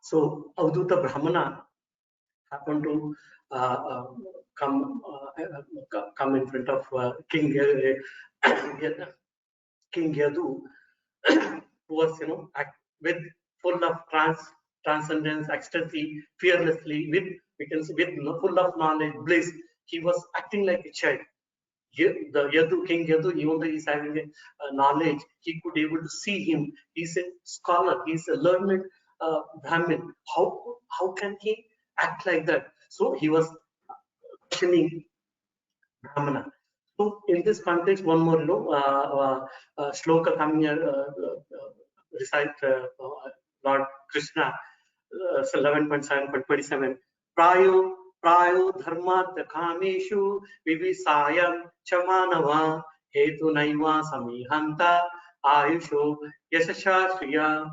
So Avadhuta Brahmana happened to come in front of King Yadu, who was with full of transcendence, ecstasy, fearlessly, with full of knowledge, bliss. He was acting like a child. King Yadu, even though he's having a knowledge, he could able to see him. He's a scholar. He's a learned Brahmin. How can he act like that? So he was questioning Brahmana. So in this context, one more shloka coming here, recite Lord Krishna, 11.7.27. Prayo dharmartha kameshu vivisayam chamanava hetu naiva samihanta ayusho yasashashriya.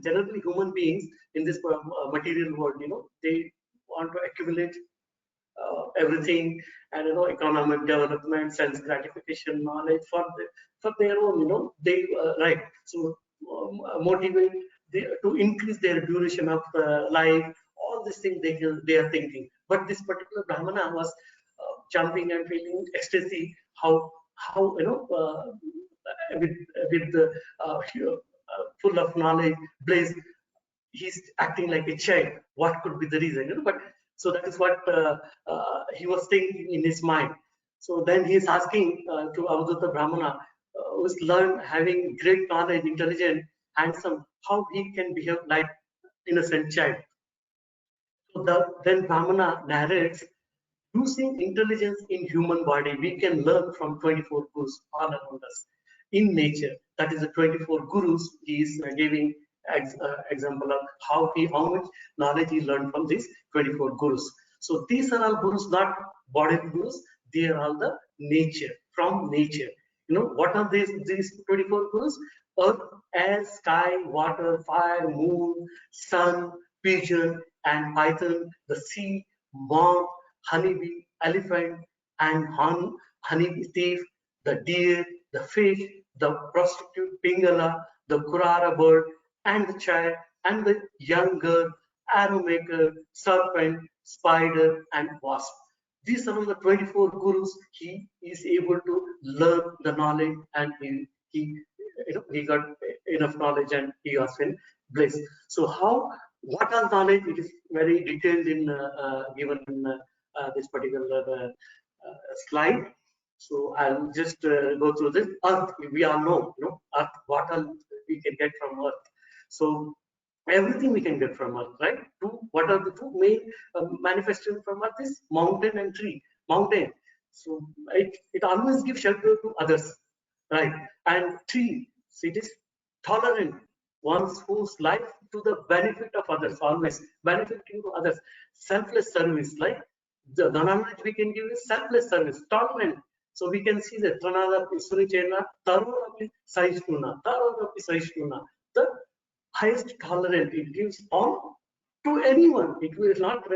Generally, human beings in this material world, they want to accumulate everything, and economic development, sense gratification, knowledge for their own, they right. So motivate to increase their duration of life. All these things they are thinking. But this particular Brahmana was jumping and feeling ecstasy. How with the full of knowledge, bliss, he's acting like a child. What could be the reason? But so that is what he was thinking in his mind. So then he is asking to Avadhuta Brahmana, who's learned, having great knowledge, intelligent, handsome, how he can behave like innocent child. So then Brahmana narrates, using intelligence in human body, we can learn from 24 gurus all around us in nature. That is the 24 gurus he is giving example of how much knowledge he learned from these 24 gurus. So these are all gurus, not body gurus. They are all the nature, from nature. What are these 24 gurus? Earth, air, sky, water, fire, moon, sun, pigeon, and python, the sea, moth, honeybee, elephant, and honeybee thief, the deer, the fish, the prostitute, pingala, the kurara bird, and the child, and the young girl, arrow maker, serpent, spider, and wasp. These are the 24 gurus. He is able to learn the knowledge, and he got enough knowledge, and he was in bliss. So how what all knowledge, it is very detailed in given in this particular slide. So I'll just go through this. Earth, we all know, Earth, what all we can get from Earth. So everything we can get from Earth, right? What are the two main manifestations from Earth is mountain and tree. Mountain, so it always gives shelter to others, right? And tree, so it is tolerant, ones whose life to the benefit of others, always benefiting to others. Selfless service, like the knowledge we can give is selfless service, tolerant. So we can see that Tranadapi Surichena, Tarorapi Saishtuna, Tarorapi Saishtuna, the highest tolerant, it gives all to anyone. It will not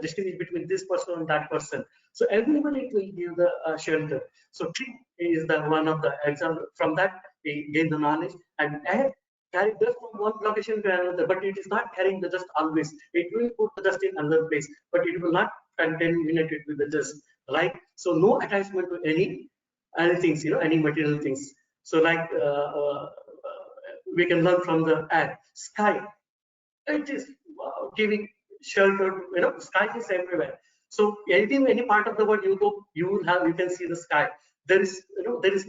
distinguish between this person and that person. So everyone it will give the shelter. So tree is the one of the example. From that we gain the knowledge, and air carry dust from one location to another, but it is not carrying the dust always. It will put the dust in another place, but it will not contaminate it with the dust, right? So no attachment to any things, any material things. So like we can learn from the air. Sky, it is giving shelter, sky is everywhere. So any part of the world you go, you can see the sky. There is there is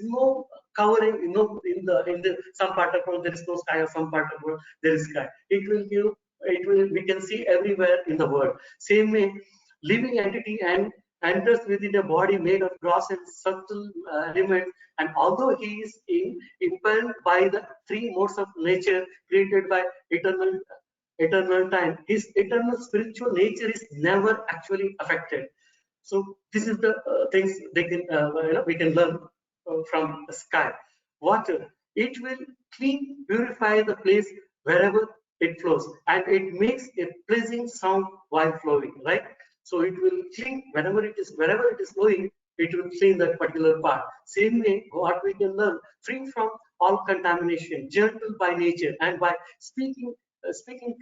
no covering, in the some part of the world there is no sky, or some part of the world there is sky. We can see everywhere in the world. Same way, living entity and enters within a body made of gross and subtle elements, and although he is impelled by the three modes of nature created by eternal time, his eternal spiritual nature is never actually affected. So this is the things we can learn from the sky. Water, it will clean, purify the place wherever it flows, and it makes a pleasing sound while flowing, right? So it will clean wherever it is flowing, it will clean that particular part. Same way, what we can learn, free from all contamination, gentle by nature, and by speaking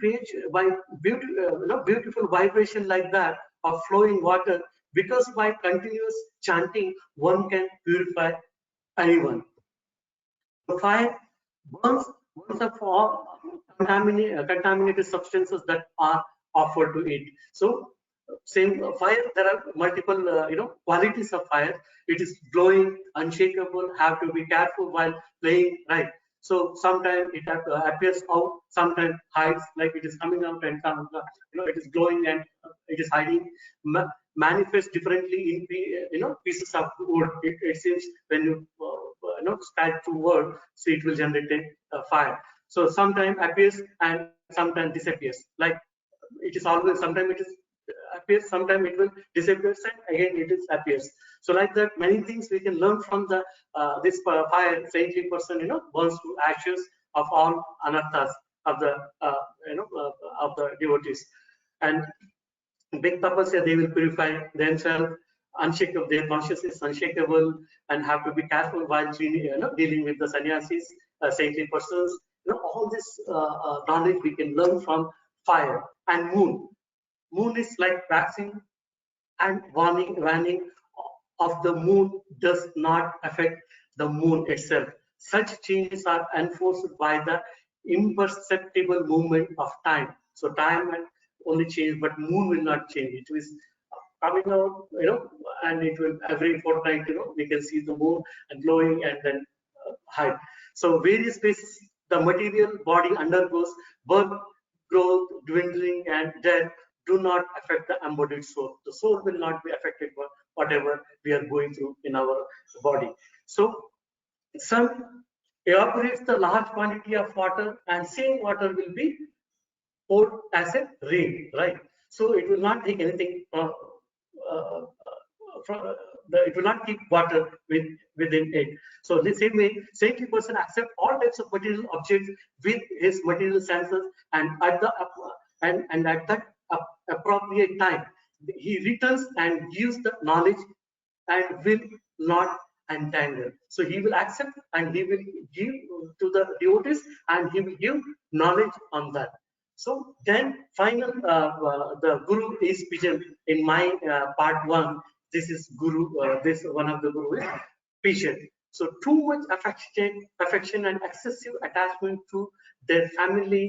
creation, by beautiful vibration like that of flowing water, because by continuous chanting one can purify anyone. The fire burns of all contaminated substances that are offered to it. So same fire, there are multiple qualities of fire. It is glowing, unshakable, have to be careful while playing, right? So sometimes it appears out, sometimes hides, like it is coming out, and it is glowing and it is hiding. Manifest differently in pieces of wood. It seems when you strike through wood, so it will generate a fire. So sometimes appears and sometimes disappears. Like it is always, sometimes it is appears, sometimes it will disappear, and again it is appears. So like that, many things we can learn from the this fire. Saintly person burns to ashes of all anarthas of the of the devotees. And big tapasya, they will purify themselves, unshakable, their consciousness is unshakable, and have to be careful while dealing with the sannyasis, saintly persons. All this knowledge we can learn from fire. And moon. Moon is like waxing and waning of the moon does not affect the moon itself. Such changes are enforced by the imperceptible movement of time. So time will only change, but moon will not change. It is coming out, and it will every fortnight, we can see the moon and glowing and then hide. So various phases the material body undergoes: birth, growth, dwindling, and death do not affect the embodied soul. The soul will not be affected by whatever we are going through in our body. So sun evaporates the large quantity of water, and same water will be poured as a rain, right? So it will not take anything it will not keep water within it. So the same way, saintly person accept all types of material objects with his material senses, and at the and at that appropriate time, he returns and gives the knowledge and will not entangle. So he will accept and he will give to the devotees, and he will give knowledge on that. So then final, the Guru is pigeon. In my part 1, this is Guru, this one of the Guru is pigeon. So too much affection and excessive attachment to their family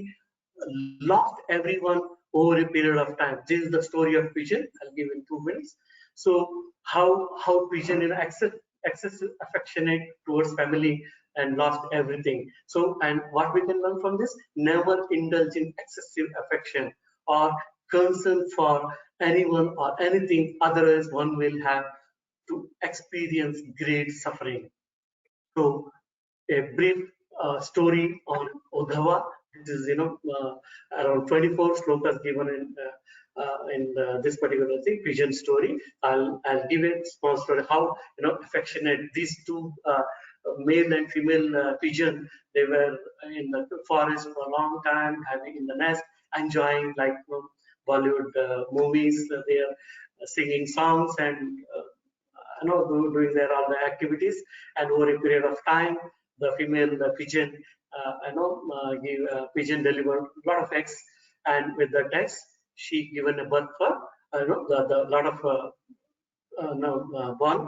lost everyone over a period of time. This is the story of pigeon. I'll give in 2 minutes. So how pigeon in excessive affectionate towards family and lost everything. So, and what we can learn from this: never indulge in excessive affection or concern for anyone or anything, otherwise one will have to experience great suffering. So a brief story on Uddhava. This is, around 24 slokas given in this particular thing, pigeon story. I'll give a small story how affectionate these two male and female pigeon. They were in the forest for a long time, having in the nest, enjoying like Bollywood movies. They are singing songs and doing their all the activities, and over a period of time the female pigeon pigeon delivered a lot of eggs, and with the eggs she given a birth for the lot of born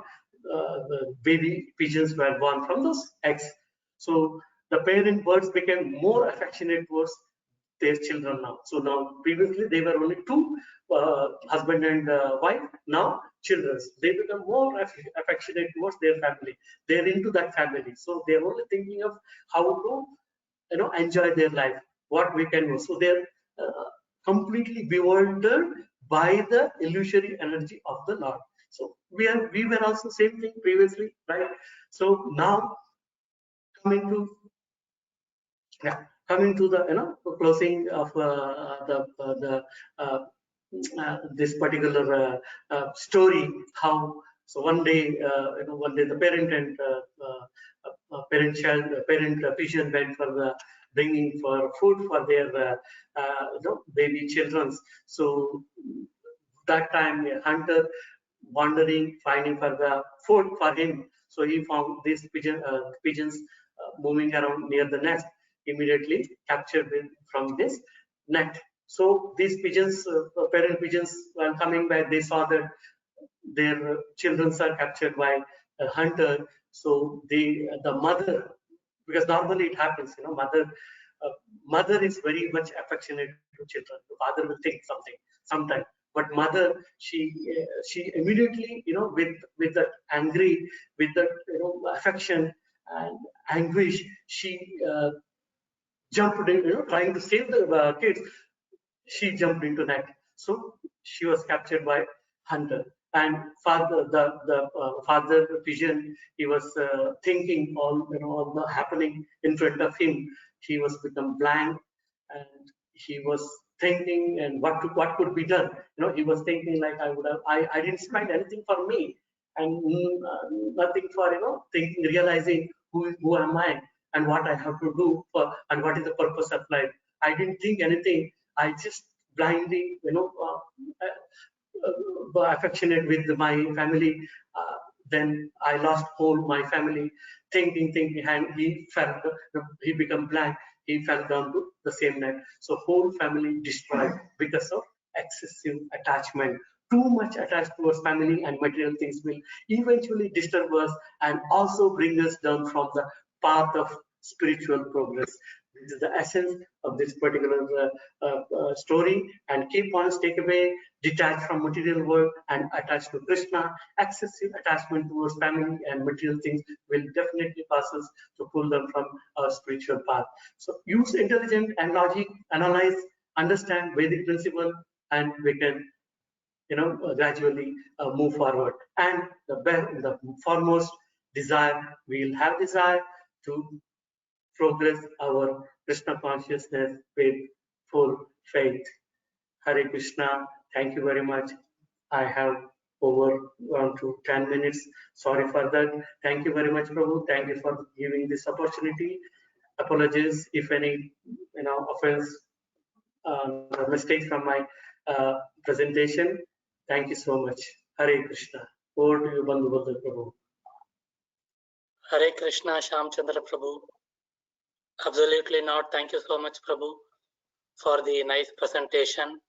the baby pigeons were born from those eggs. So the parent birds became more affectionate towards their children now. So now previously they were only two, husband and wife. Now children, they become more affectionate towards their family. They're into that family, so they're only thinking of how to enjoy their life, what we can do. So they're completely bewildered by the illusory energy of the Lord. So we were also same thing previously, right? So now coming to the closing of this particular story, how so one day the parent and parent pigeon went for the bringing for food for their baby children. So that time a hunter wandering finding for the food for him, so he found these pigeons moving around near the nest, immediately captured from this net. So these pigeons, parent pigeons, while coming back, they saw that their children are captured by a hunter. So the mother, because normally it happens, mother is very much affectionate to children. The father will think something sometime, but mother, she immediately, with that angry, with that affection and anguish, she jumped in, trying to save the kids. She jumped into that. So she was captured by hunter. And father, the father pigeon, he was thinking all the happening in front of him. He was become blank, and he was thinking, and what could be done. He was thinking like, I didn't spend anything for me, and nothing for thinking, realizing who am I and what I have to do for, and what is the purpose of life. I didn't think anything. I just blindly, affectionate with my family. Then I lost whole my family. Thinking, and he fell. He became blank. He fell down to the same net. So whole family destroyed because of excessive attachment. Too much attached to us family and material things will eventually disturb us and also bring us down from the path of spiritual progress. This is the essence of this particular story. And key points take away: detached from material world and attached to Krishna. Excessive attachment towards family and material things will definitely cause us to pull them from our spiritual path. So use intelligence and logic, analyze, understand Vedic principle, and we can gradually move forward. And the foremost desire, we'll have desire to progress our Krishna consciousness with full faith. Hare Krishna. Thank you very much. I have gone to 10 minutes. Sorry for that. Thank you very much, Prabhu. Thank you for giving this opportunity. Apologies if any offense, mistake from my presentation. Thank you so much. Hare Krishna. Over to you, Bandhu Badal Prabhu. Hare Krishna, Shamchandra Prabhu. Absolutely not. Thank you so much, Prabhu, for the nice presentation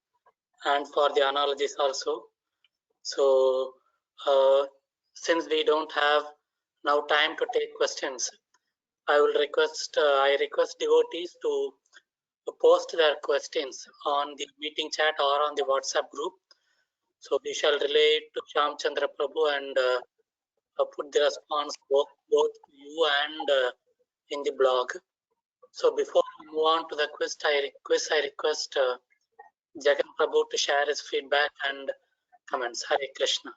and for the analogies also. So, since we don't have Now time to take questions. I request devotees to post their questions on the meeting chat or on the WhatsApp group. So we shall relay it to Shyam Chandra Prabhu and put the response both to you and in the blog. So before we move on to the quiz, I request Jagan Prabhu to share his feedback and comments. Hare Krishna.